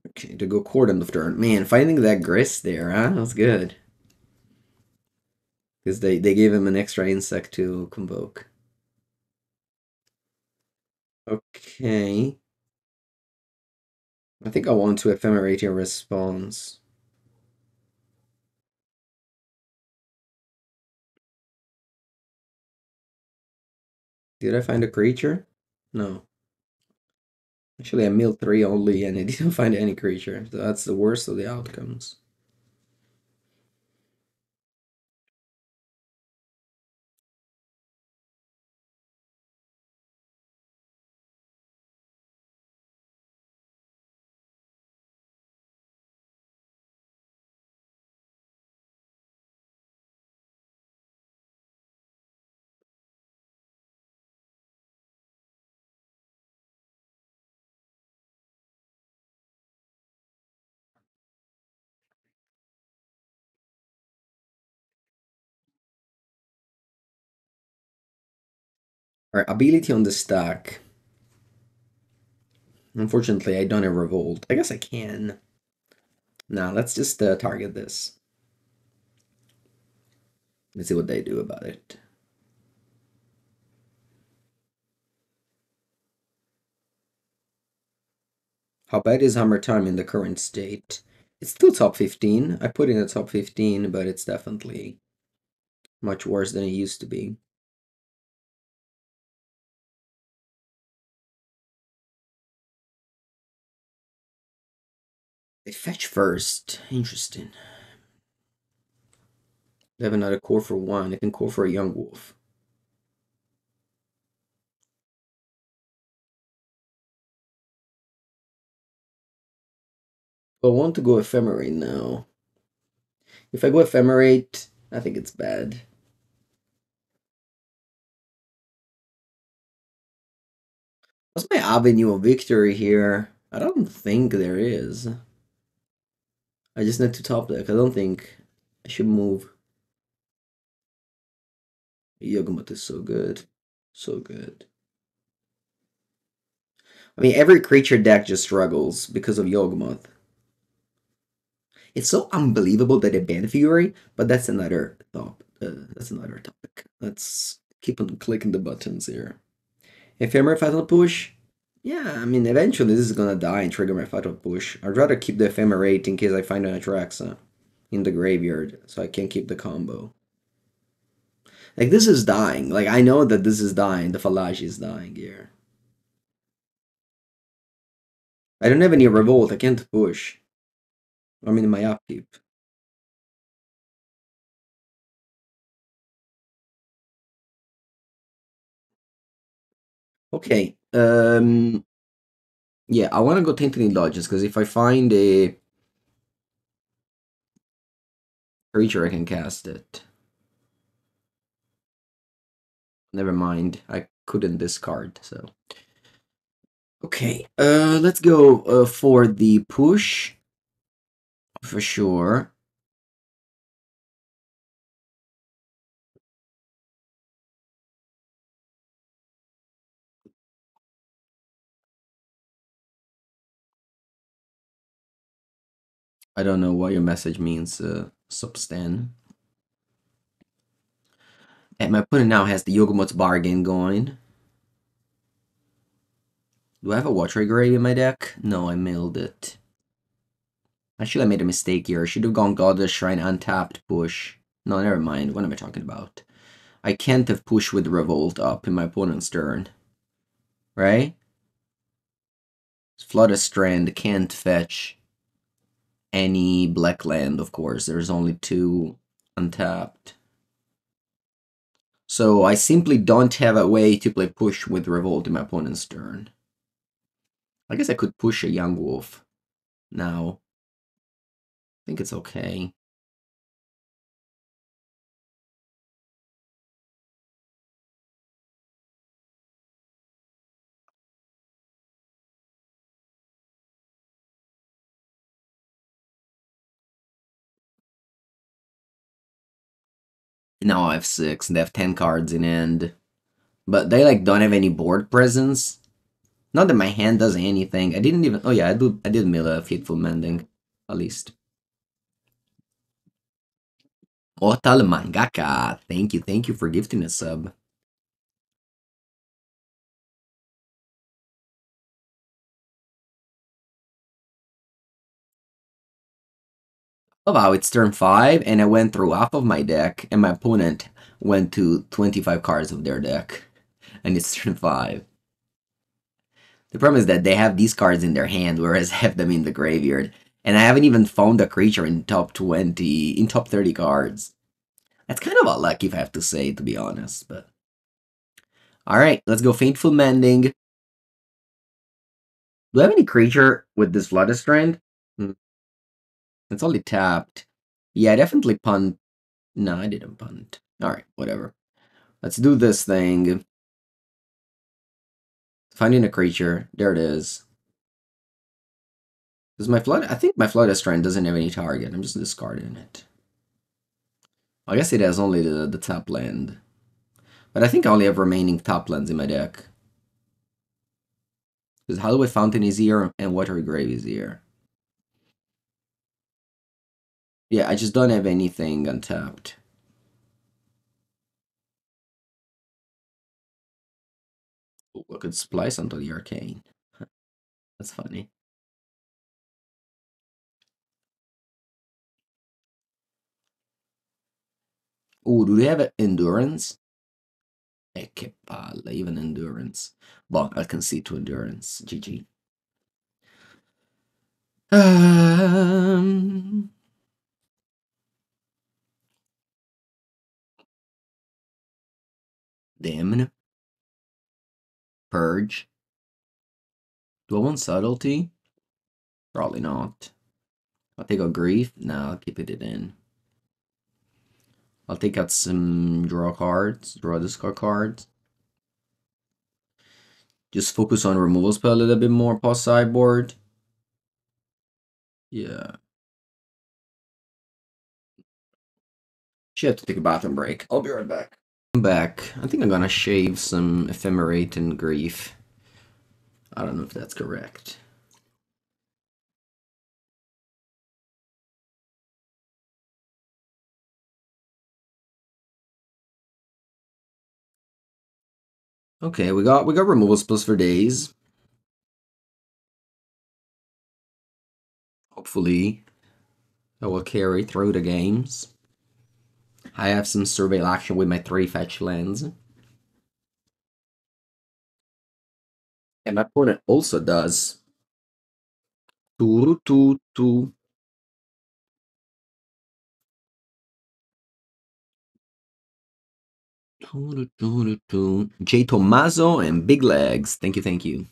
Okay, to go court on the turn. Man, finding that grist there, huh? That was good. Because they gave him an extra insect to convoke. Okay. I think I want to ephemerate your response. Did I find a creature? No. Actually, I milled 3 only and I didn't find any creature. So that's the worst of the outcomes. Alright, ability on the stack. Unfortunately, I don't have Revolt. I guess I can. Now, let's just target this. Let's see what they do about it. How bad is Hammer Time in the current state? It's still top 15. I put in the top 15, but it's definitely much worse than it used to be. They fetch first. Interesting. They have another core for 1. They can core for a Yawgmoth. I want to go Ephemerate now. If I go Ephemerate, I think it's bad. What's my avenue of victory here? I don't think there is. I just need to top deck. I don't think I should move. Yawgmoth is so good. So good. I mean, every creature deck just struggles because of Yawgmoth. It's so unbelievable that they banned Fury, but that's another that's another topic. Let's keep on clicking the buttons here. Ephemerate Fatal Push? Yeah, I mean, eventually this is gonna die and trigger my Fatal Push. I'd rather keep the Ephemerate in case I find an Atraxa in the graveyard, so I can keep the combo. Like, this is dying. Like, I know that this is dying. The Fallaji is dying here. I don't have any Revolt. I can't push. I'm in my upkeep. Okay. Yeah, I want to go Tainted Indulgence because if I find a creature, I can cast it. Never mind. I couldn't discard, so. Okay, let's go for the push. For sure. I don't know what your message means, Substan. And my opponent now has the Yawgmoth's Bargain going. Do I have a Watery Grave in my deck? No, I mailed it. Actually, I made a mistake here. I should have gone Godless Shrine untapped push. No, never mind. What am I talking about? I can't have pushed with Revolt up in my opponent's turn. Right? Flooded Strand can't fetch any black land, of course. There's only 2 untapped. So I simply don't have a way to play push with Revolt in my opponent's turn. I guess I could push a Yawgmoth now. I think it's okay. Now I have 6, and they have 10 cards in hand. But they like don't have any board presence. Not that my hand does anything. I didn't even. Oh yeah, I did mill a Faithful Mending, at least. Otal Mangaka, thank you for gifting a sub. Oh wow, it's turn 5, and I went through half of my deck, and my opponent went to 25 cards of their deck. And it's turn 5. The problem is that they have these cards in their hand, whereas I have them in the graveyard. And I haven't even found a creature in top 20, in top 30 cards. That's kind of a luck, if I have to say, to be honest. But alright, let's go Faithful Mending. Do I have any creature with this Flooded Strand? It's only tapped. Yeah, I definitely punt. No, I didn't punt. Alright, whatever. Let's do this thing. Finding a creature. There it is. Does my Flood? I think my Flooded Strand doesn't have any target. I'm just discarding it. I guess it has only the top land. But I think I only have remaining top lands in my deck. Because Hallowed Fountain is here and Watery Grave is here. Yeah, I just don't have anything untapped. Ooh, I could splice onto the Arcane. That's funny. Ooh, do they have Endurance? Che palle, even Endurance. Well, I'll concede to Endurance. GG. Damn. Purge. Do I want Subtlety? Probably not. I'll take out Grief. No, I'll keep it in. I'll take out some draw cards. Draw discard cards. Just focus on removal spell a little bit more post sideboard. Yeah. Should have to take a bathroom break. I'll be right back. I'm back. I think I'm gonna shave some Ephemerate and Grief. I don't know if that's correct. Okay, we got removal spells for days. Hopefully, that will carry through the games. I have some surveil action with my 3 fetch lands. And my opponent also does. J. Tommaso and Big Legs. Thank you, thank you.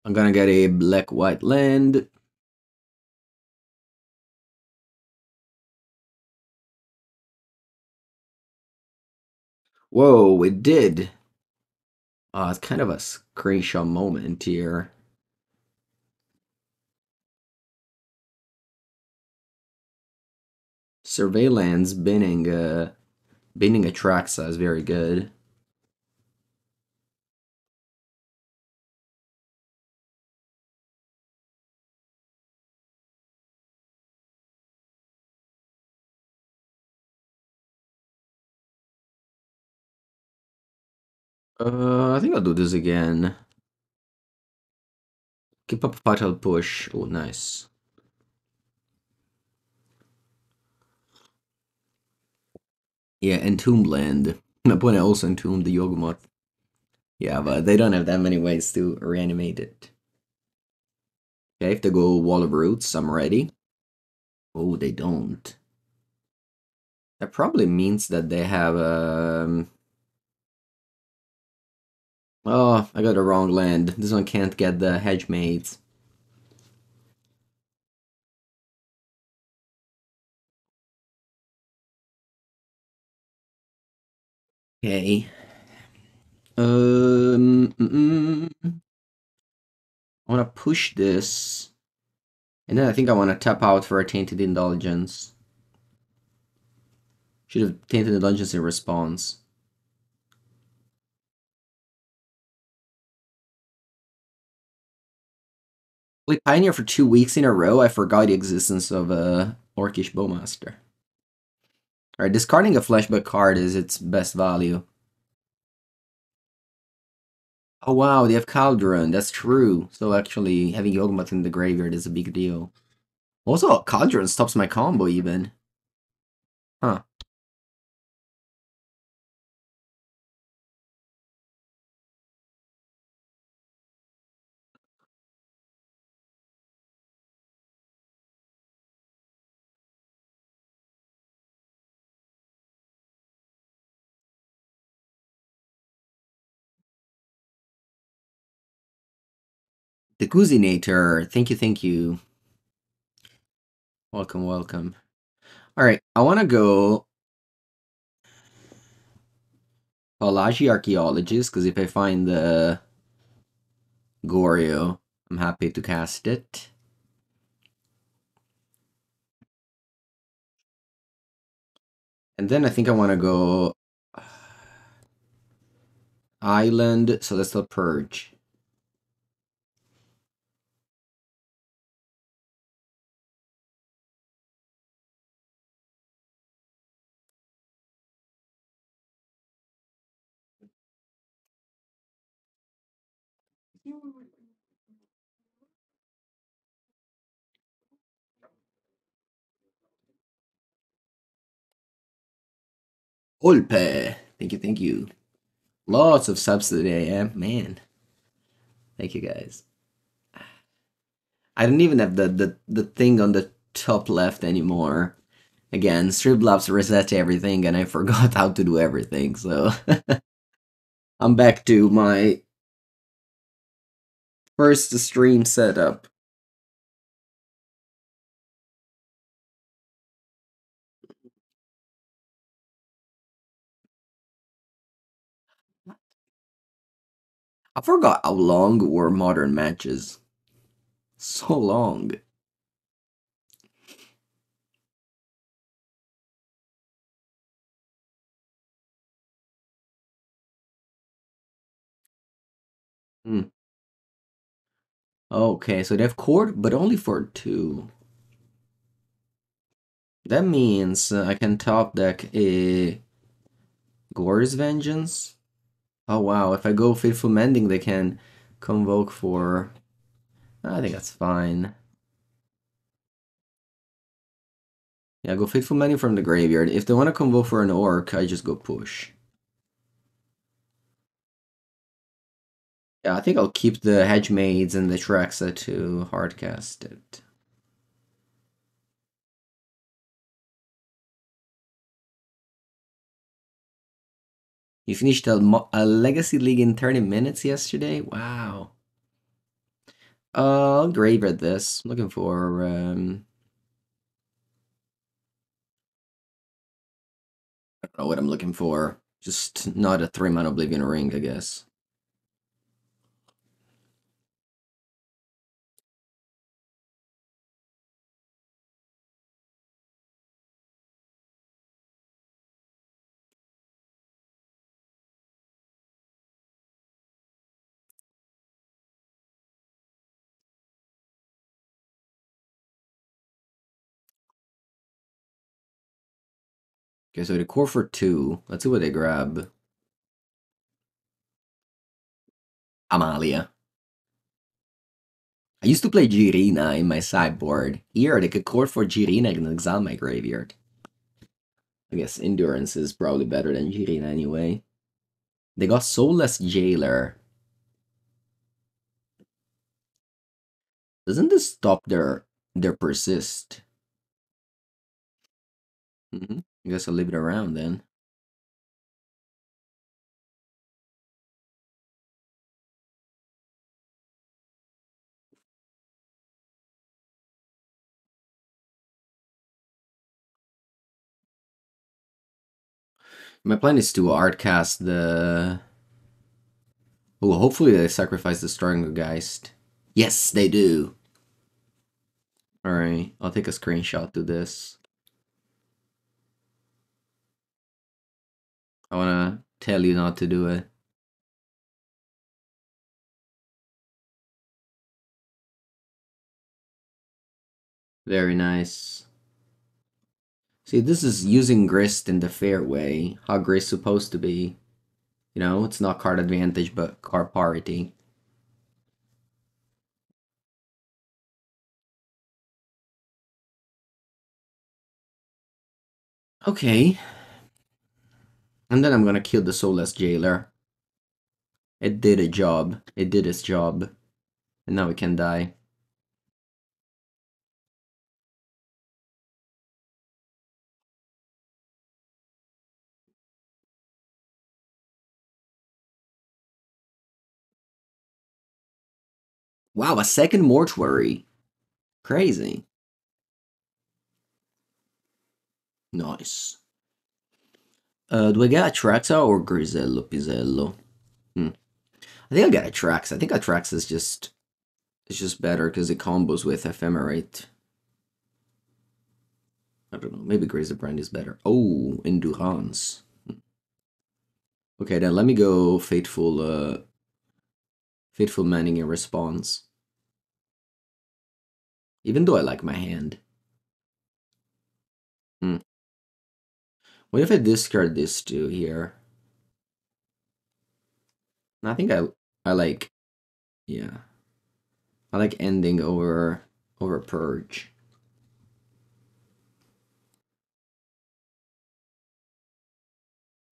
I'm gonna get a black-white land. Whoa, it did. It's kind of a screenshot moment here. Surveillance binning Atraxa is very good. I think I'll do this again. Keep up Fatal Push. Oh, nice. Yeah, Entombed land. My opponent also entombed the Yawgmoth. Yeah, but they don't have that many ways to reanimate it. Okay, if they go Wall of Roots, I'm ready. Oh, they don't. That probably means that they have oh, I got the wrong land. This one can't get the Hedge Maze. Okay. I want to push this. And then I think I want to tap out for a Tainted Indulgence. Should have Tainted Indulgence in response. We Pioneer for 2 weeks in a row. I forgot the existence of a Orcish Bowmaster. Alright, discarding a flashback card is its best value. Oh wow, they have Cauldron. That's true. So actually, having Yawgmoth in the graveyard is a big deal. Also, Cauldron stops my combo even. Huh. The Cuisinator. Thank you, thank you. Welcome, welcome. Alright, I want to go Fallaji Archaeologist, because if I find the Goryo, I'm happy to cast it. And then I think I want to go Island Celestial Purge. Olpe! Thank you, thank you. Lots of subs today, eh? Man. Thank you guys. I don't even have the thing on the top left anymore. Again, Streamlabs reset everything and I forgot how to do everything, so I'm back to my first stream setup. I forgot how long were modern matches. So long. Hmm. Okay, so they have court, but only for 2. That means I can top deck a Gore's Vengeance. Oh wow, if I go Faithful Mending, they can convoke for... I think that's fine. Yeah, go Faithful Mending from the graveyard. If they want to convoke for an Orc, I just go push. Yeah, I think I'll keep the Hedge Maze and the Atraxa to hardcast it. You finished a Legacy League in 30 minutes yesterday? Wow. I'll graveyard this. I'm looking for... I don't know what I'm looking for. Just not a 3-mana Oblivion Ring, I guess. Okay, so the core for 2. Let's see what they grab. Amalia. I used to play Jirina in my sideboard. Here, they could core for Jirina and exile my graveyard. I guess Endurance is probably better than Jirina anyway. They got Soulless Jailer. Doesn't this stop their persist? I guess I'll leave it around then. My plan is to artcast the... Oh, hopefully they sacrifice the Strangergeist. Yes, they do. Alright, I'll take a screenshot to this. I wanna tell you not to do it. Very nice. See, this is using Grist in the fair way. How Grist supposed to be. You know, it's not card advantage, but card parity. Okay. And then I'm gonna kill the Soulless Jailer. It did a job. It did its job. And now it can die. Wow, a second Mortuary. Crazy. Nice. Do I get Atraxa or Grisello Pisello? I think I get Atraxa. I think Atraxa is just it's just better because it combos with Ephemerate. I don't know. Maybe Griselbrand is better. Oh, Endurance. Okay, then let me go Faithful Mending in response. Even though I like my hand. Hmm. What if I discard this two here? I think I like yeah. I like ending over purge.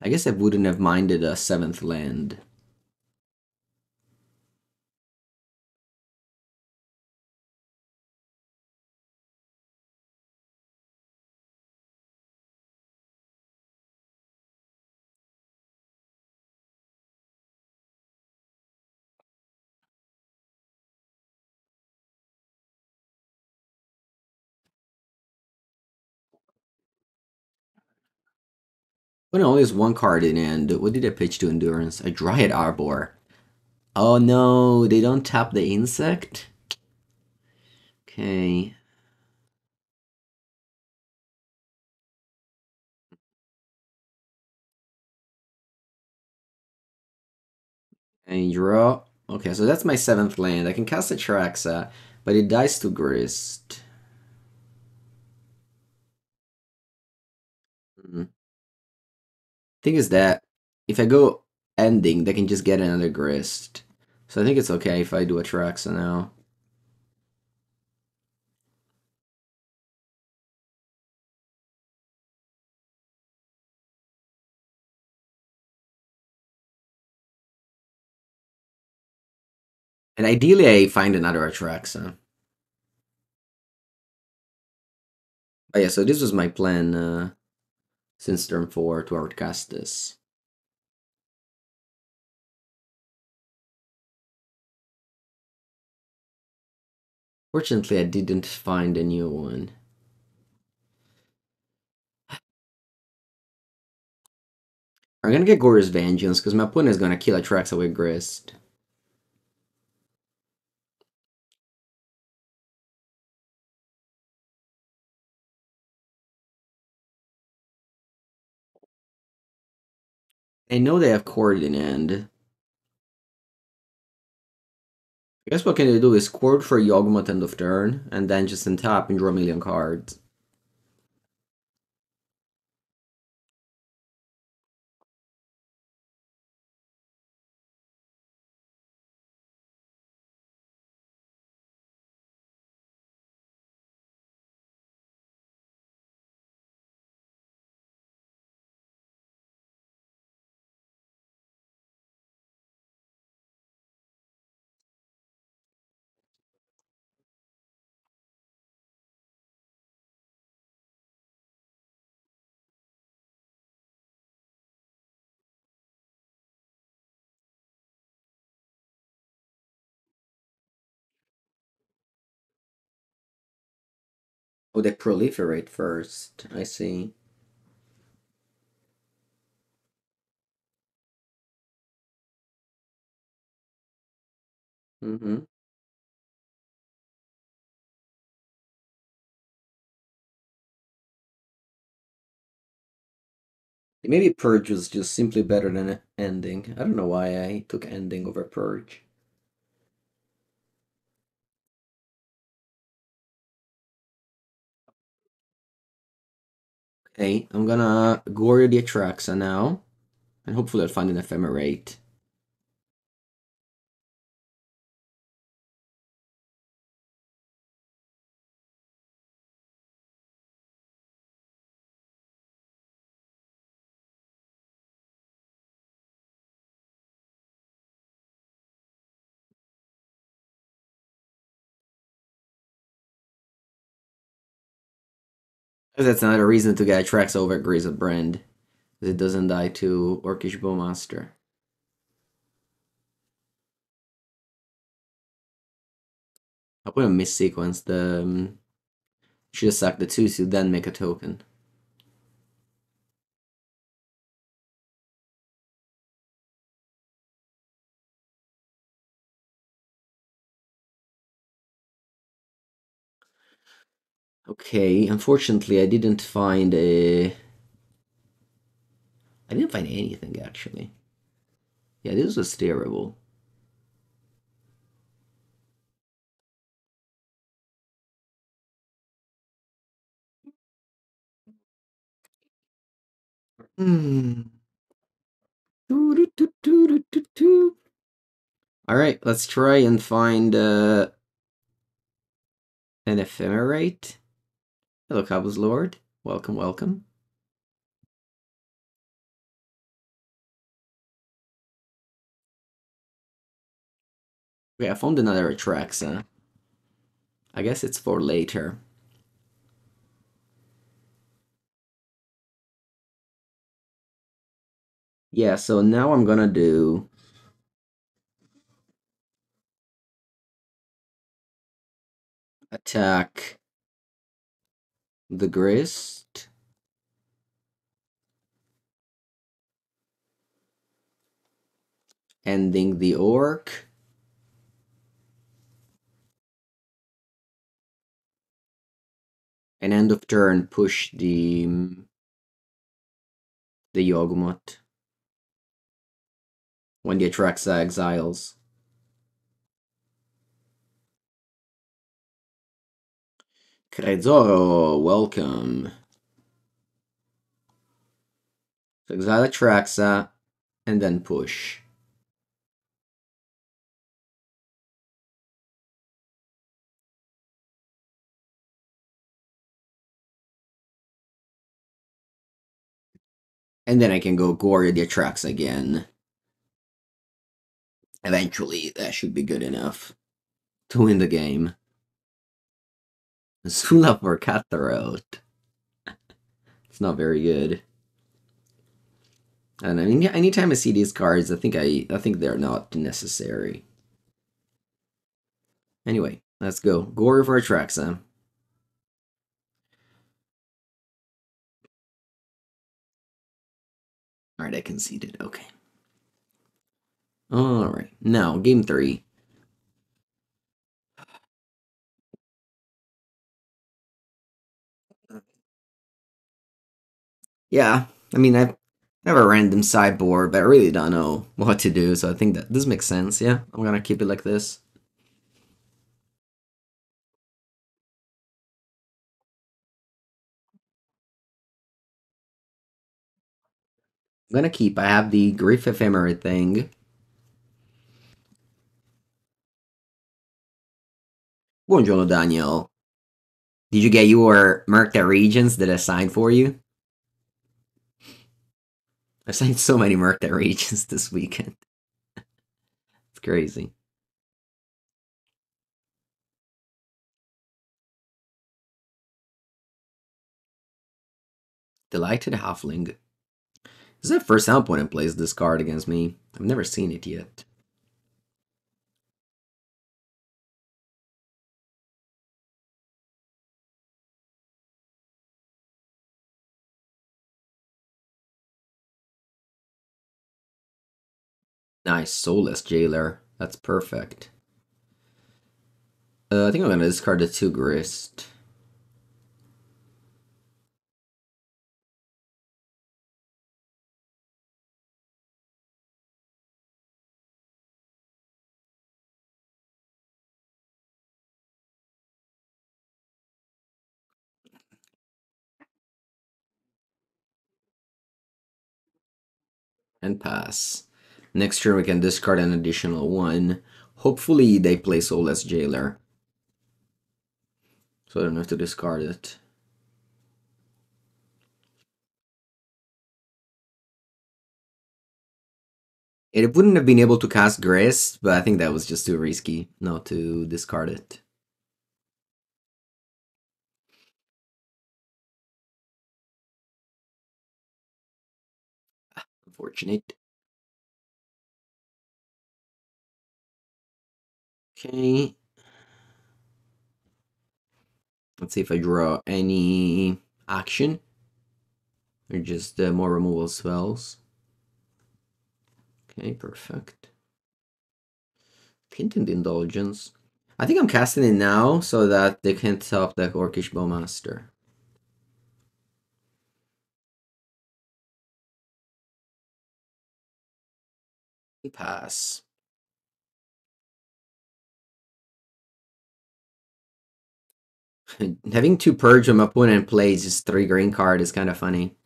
I guess I wouldn't have minded a seventh land. When only has one card in hand, what did I pitch to Endurance? A Dryad Arbor. Oh no, they don't tap the insect? Okay. And draw. Okay, so that's my seventh land. I can cast Atraxa, but it dies to Grist. Thing is that if I go ending, they can just get another Grist. So I think it's okay if I do Atraxa now. And ideally, I find another Atraxa. Oh yeah, so this was my plan since turn 4 to outcast this. Fortunately, I didn't find a new one. I'm gonna get Goryo's Vengeance because my opponent is gonna kill Atraxa with Grist. I know they have Chord in hand. I guess what can they do is Chord for Yawgmoth end of turn, and then just untap and draw a million cards. Oh, they proliferate first. I see. Mm-hmm. Maybe Purge was just simply better than Ending. I don't know why I took Ending over Purge. Okay, I'm gonna Goryo the Atraxa now. And hopefully I'll find an Ephemerate. That's another reason to get Atraxa over Griselbrand. Because it doesn't die to Orcish Bowmaster. I'll put a miss sequence. Should have sacked the 2 to then make a token. Okay, unfortunately I didn't find anything actually. Yeah, this was terrible. Hmm. Alright, let's try and find an Ephemerate. Hello, Cabos Lord. Welcome, welcome. Okay, I found another Atraxa. I guess it's for later. Yeah, so now I'm gonna do attack the Grist, ending the Orc, and end of turn push the Yawgmoth when the Atraxa exiles. Crezoro, welcome. So exile Atraxa, and then push. And then I can go Goryo the Atraxa again. Eventually, that should be good enough to win the game. Sula for Cutthroat. It's not very good. And I mean, anytime I see these cards, I think they're not necessary. Anyway, let's go. Goryo for Atraxa. Alright, I conceded. Okay. Alright, now, game 3. Yeah, I mean, I have a random sideboard, but I really don't know what to do, so I think that this makes sense. Yeah, I'm gonna keep it like this. I'm gonna keep. I have the Grief Ephemerate thing. Buongiorno, Daniel. Did you get your Murktide Regions that I signed for you? I signed so many Murktide Regions this weekend. It's crazy. Delighted Halfling. This is the first time opponent plays this card against me. I've never seen it yet. Nice, Soulless Jailer. That's perfect. I think I'm gonna discard the 2 Grist. And pass. Next turn we can discard an additional one. Hopefully they play Soulless Jailer, so I don't have to discard it. It wouldn't have been able to cast Grace, but I think that was just too risky not to discard it. Unfortunate. Okay. Let's see if I draw any action. Or just more removal spells. Okay, perfect. Tainted Indulgence. I think I'm casting it now so that they can top the Orcish Bowmaster. Pass. Having to purge when my opponent plays his 3 green card is kind of funny.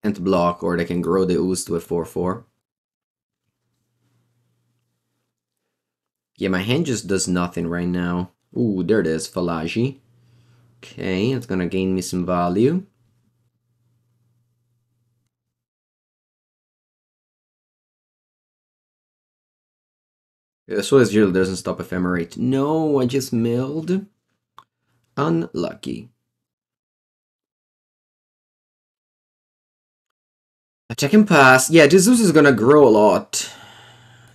And block, or they can grow the ooze to a 4/4. Yeah, my hand just does nothing right now. Ooh, there it is, Fallaji. Okay, it's gonna gain me some value. So as usual doesn't stop Ephemerate. No, I just milled. Unlucky. A check and pass. Yeah, Jesus is gonna grow a lot.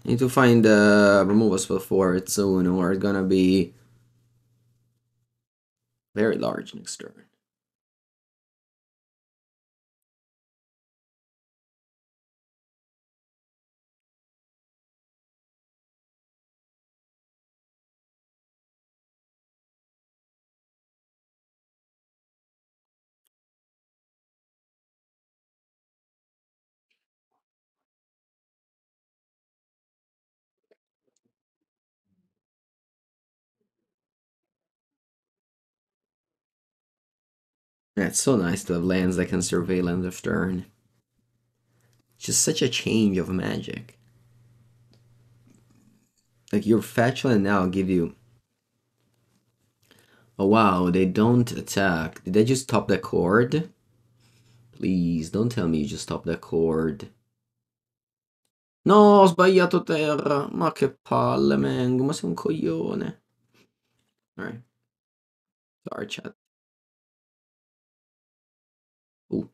Need to find a removal spell for it soon, or it's gonna be very large next turn. Yeah, it's so nice to have lands that can surveil end of turn. Just such a change of magic. Like your fetch land now give you. Oh wow, they don't attack. Did they just top the cord? Please, don't tell me you just top the cord. No, ho sbagliato terra. Ma che palle, Mengu, ma sei un coglione. Alright. Sorry, chat. Ooh,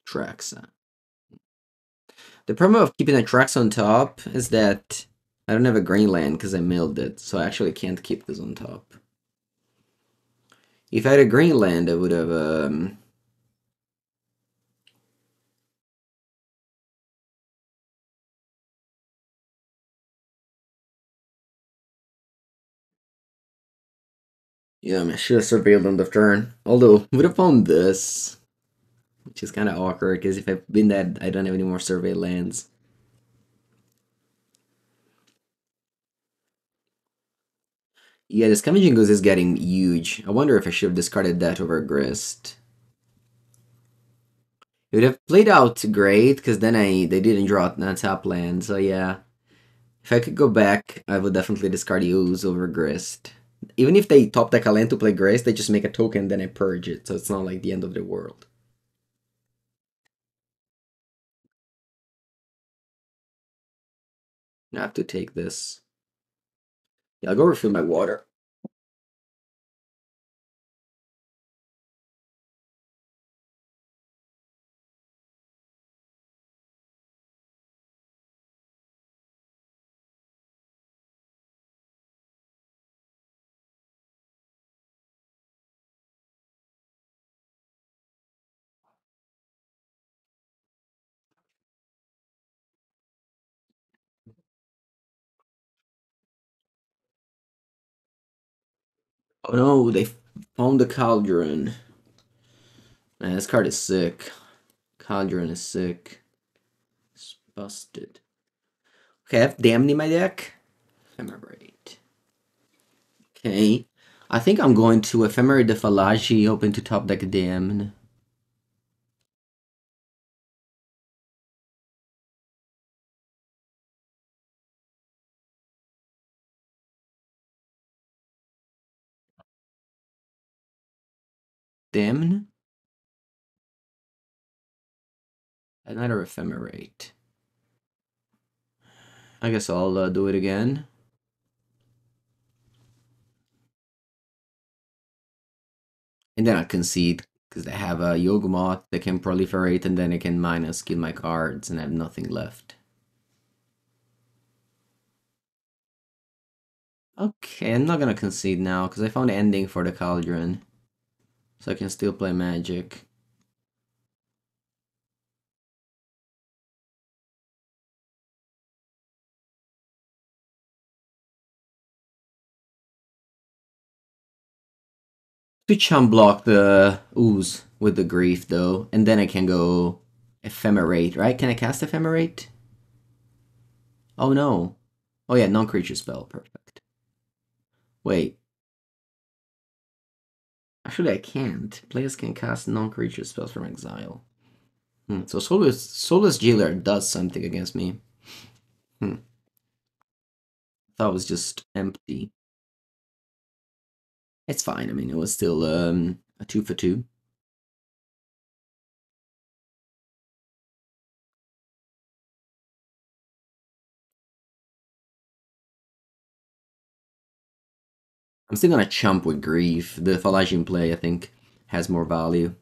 Atraxa. The problem of keeping Atraxa on top is that I don't have a green land because I milled it, so I actually can't keep this on top. If I had a green land, I would have yeah, I should have surveilled on the turn. Although, would have found this, which is kind of awkward because if I've been that, I don't have any more survey lands. Yeah, the Scavenging Goose is getting huge. I wonder if I should have discarded that over Grist. It would have played out great because then they didn't draw a top land. So yeah, if I could go back, I would definitely discard Ooze over Grist. Even if they top deck a land to play Grist, they just make a token, then I purge it. So it's not like the end of the world. I have to take this. Yeah, I'll go refill my water. Oh no, they found the cauldron. Man, this card is sick. Cauldron is sick. It's busted. Okay, I have Damned in my deck. Ephemerate. Okay. I think I'm going to Ephemerate the Fallaji, hoping to top deck Damned. Damned? Another Ephemerate. I guess I'll do it again. And then I concede, because I have a Yawgmoth that can proliferate, and then I can minus kill my cards and have nothing left. Okay, I'm not gonna concede now, because I found the ending for the Cauldron. So I can still play Magic. Switch unblock the Ooze with the Grief, though, and then I can go Ephemerate, right? Can I cast Ephemerate? Oh no. Oh yeah, non-creature spell, perfect. Wait. Actually, I can't. Players can cast non-creature spells from exile. So Soulless Jailer does something against me. Thought it was just empty. It's fine. I mean, it was still a 2 for 2. I'm still gonna chump with Grief. The Fallaji in play, I think, has more value.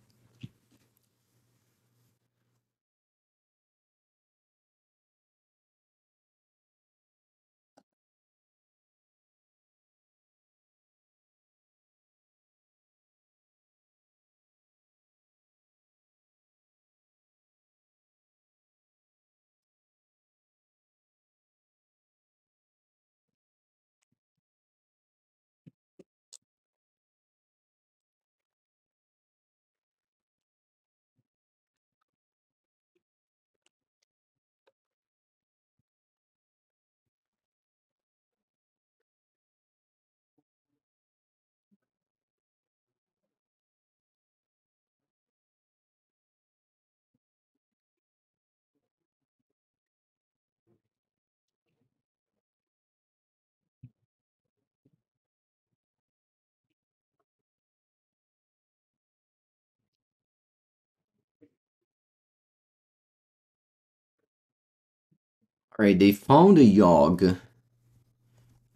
Alright, they found a Yogg.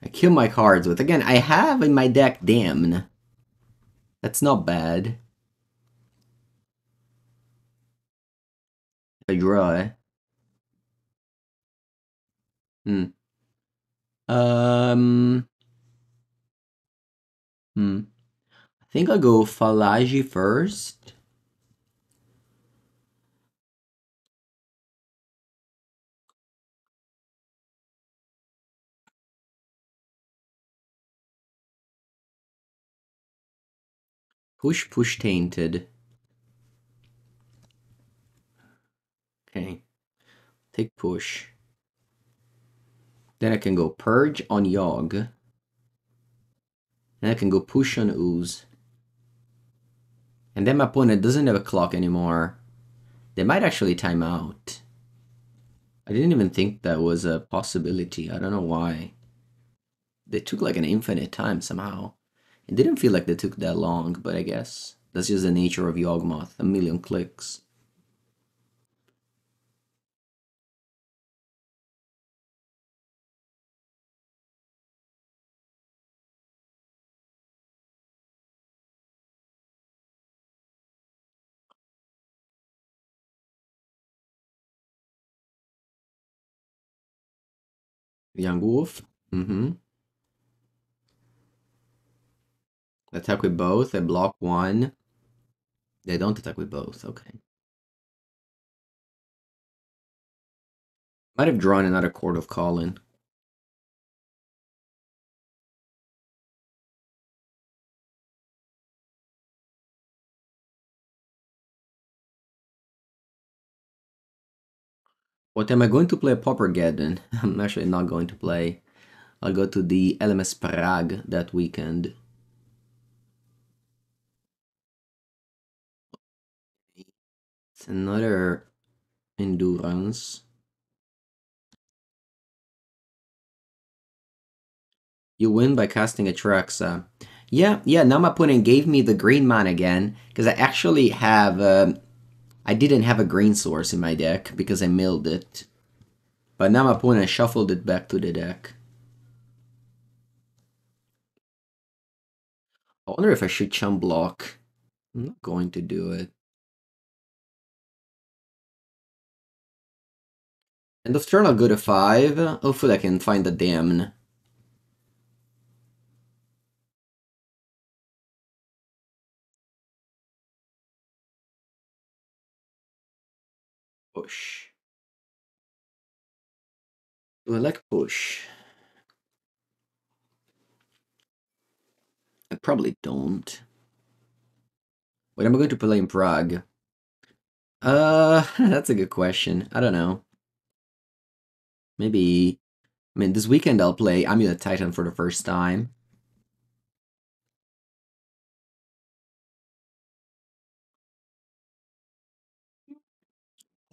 I kill my cards with. Again, I have in my deck Damn. That's not bad. I draw, eh? Hmm. Um. I think I'll go Fallaji first. Push, Tainted. Okay. Take push. Then I can go Purge on Yogg. Then I can go push on Ooze. And then my opponent doesn't have a clock anymore. They might actually time out. I didn't even think that was a possibility. I don't know why. They took like an infinite time somehow. It didn't feel like they took that long, but I guess that's just the nature of Yawgmoth. A million clicks. Young Wolf. Attack with both. They block one. They don't attack with both. Okay. Might have drawn another Court of Calling. What am I going to play Poppergeddon? I'm actually not going to play. I'll go to the LMS Prague that weekend. It's another endurance. You win by casting Atraxa. Yeah, now my opponent gave me the green mana again, because I actually have, I didn't have a green source in my deck, because I milled it. But now my opponent shuffled it back to the deck. I wonder if I should chump block. I'm not going to do it. End of turn I'll go to 5. Hopefully I can find the damn. Push. Do I like push? I probably don't. What am I going to play in Prague? That's a good question. I don't know. Maybe... I mean, this weekend I'll play Amulet Titan for the first time.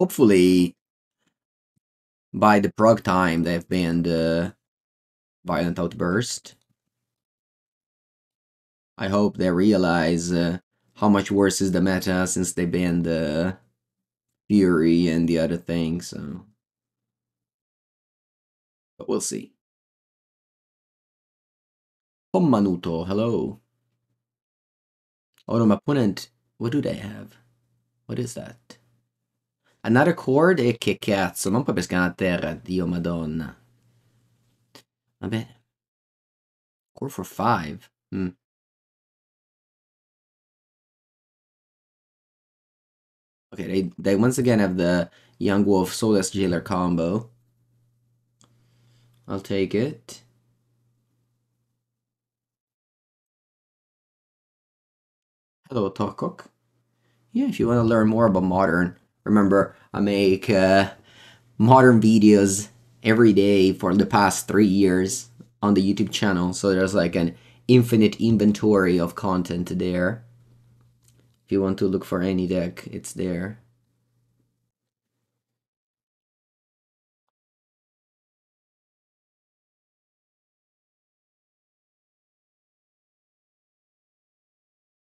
Hopefully, by the Prague time, they've banned Violent Outburst. I hope they realize how much worse is the meta since they banned Fury and the other things, so... But we'll see. Pommanuto, hello. Oh no, my opponent... What do they have? What is that? Another chord? E che cazzo, non puoi pescare a terra, Dio madonna. Vabbè. Chord for 5. Okay, they once again have the Yawgmoth Soulless Jailer combo. I'll take it. Hello, Tokok. Yeah, if you want to learn more about Modern, remember, I make Modern videos every day for the past 3 years on the YouTube channel, so there's like an infinite inventory of content there. If you want to look for any deck, it's there.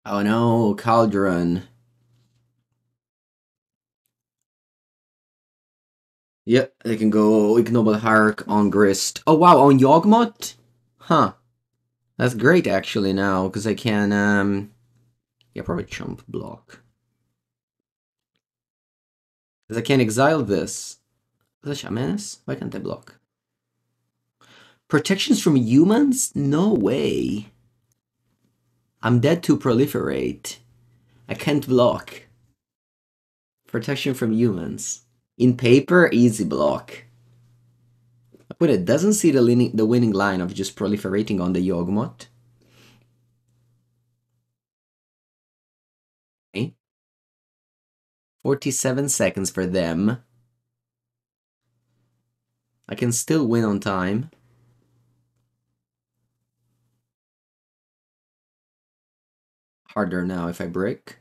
Oh no, Cauldron. Yep, they can go Ignoble Hark on Grist. Oh wow, on Yawgmoth? Huh. That's great actually now, because I can, yeah, probably chump block. Because I can exile this. Is that Shamanus? Why can't I block? Protections from humans? No way. I'm dead to proliferate. I can't block. Protection from humans. In paper, easy block. But it doesn't see the winning line of just proliferating on the Yawgmoth. Okay. 47 seconds for them. I can still win on time. Harder now if I break.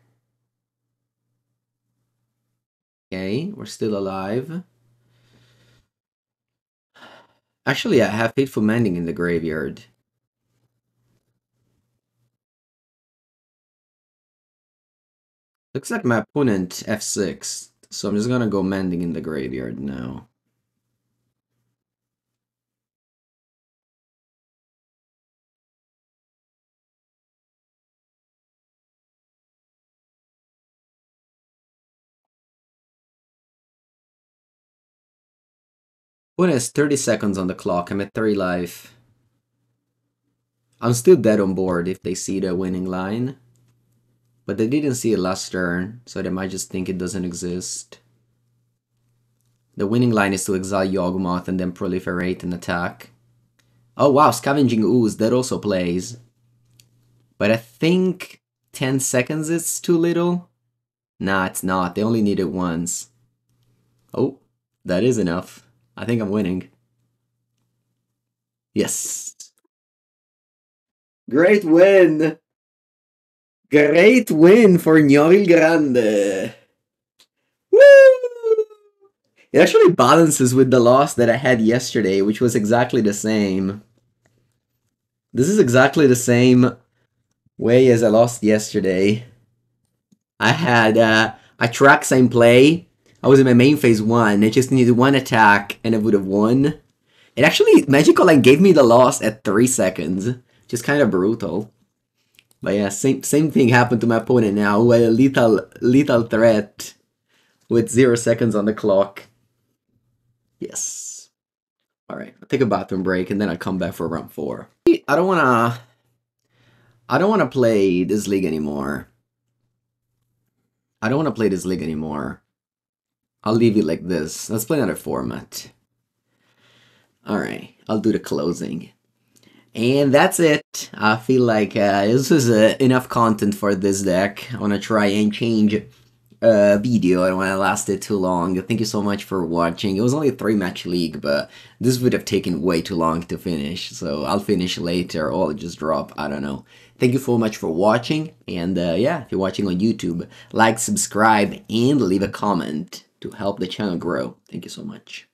Okay, we're still alive. Actually, I have Faithful Mending in the graveyard. Looks like my opponent f6, so I'm just gonna go Mending in the graveyard now. Opponent has 30 seconds on the clock, I'm at 3 life. I'm still dead on board if they see the winning line. But they didn't see it last turn, so they might just think it doesn't exist. The winning line is to exile Yawgmoth and then proliferate and attack. Oh wow, Scavenging Ooze, that also plays. But I think 10 seconds is too little? Nah, it's not. They only need it once. Oh, That is enough. I think I'm winning. Yes. Great win! Great win for Gnori Grande! Woo! It actually balances with the loss that I had yesterday, which was exactly the same. This is exactly the same way as I lost yesterday. I had Atraxa in play. I was in my main phase 1. I just needed one attack and I would have won. It actually, Magical Line gave me the loss at 3 seconds. Just kind of brutal. But yeah, same thing happened to my opponent now, who had a lethal threat with 0 seconds on the clock. Yes. Alright, I'll take a bathroom break and then I'll come back for round 4. I don't wanna play this league anymore. I'll leave it like this. Let's play another format. Alright, I'll do the closing. And that's it. I feel like this is enough content for this deck. I want to try and change VEEDEO. I don't want to last it too long. Thank you so much for watching. It was only a 3-match league, but this would have taken way too long to finish. So I'll finish later or I'll just drop. I don't know. Thank you so much for watching. And yeah, if you're watching on YouTube, like, subscribe, and leave a comment to help the channel grow. Thank you so much.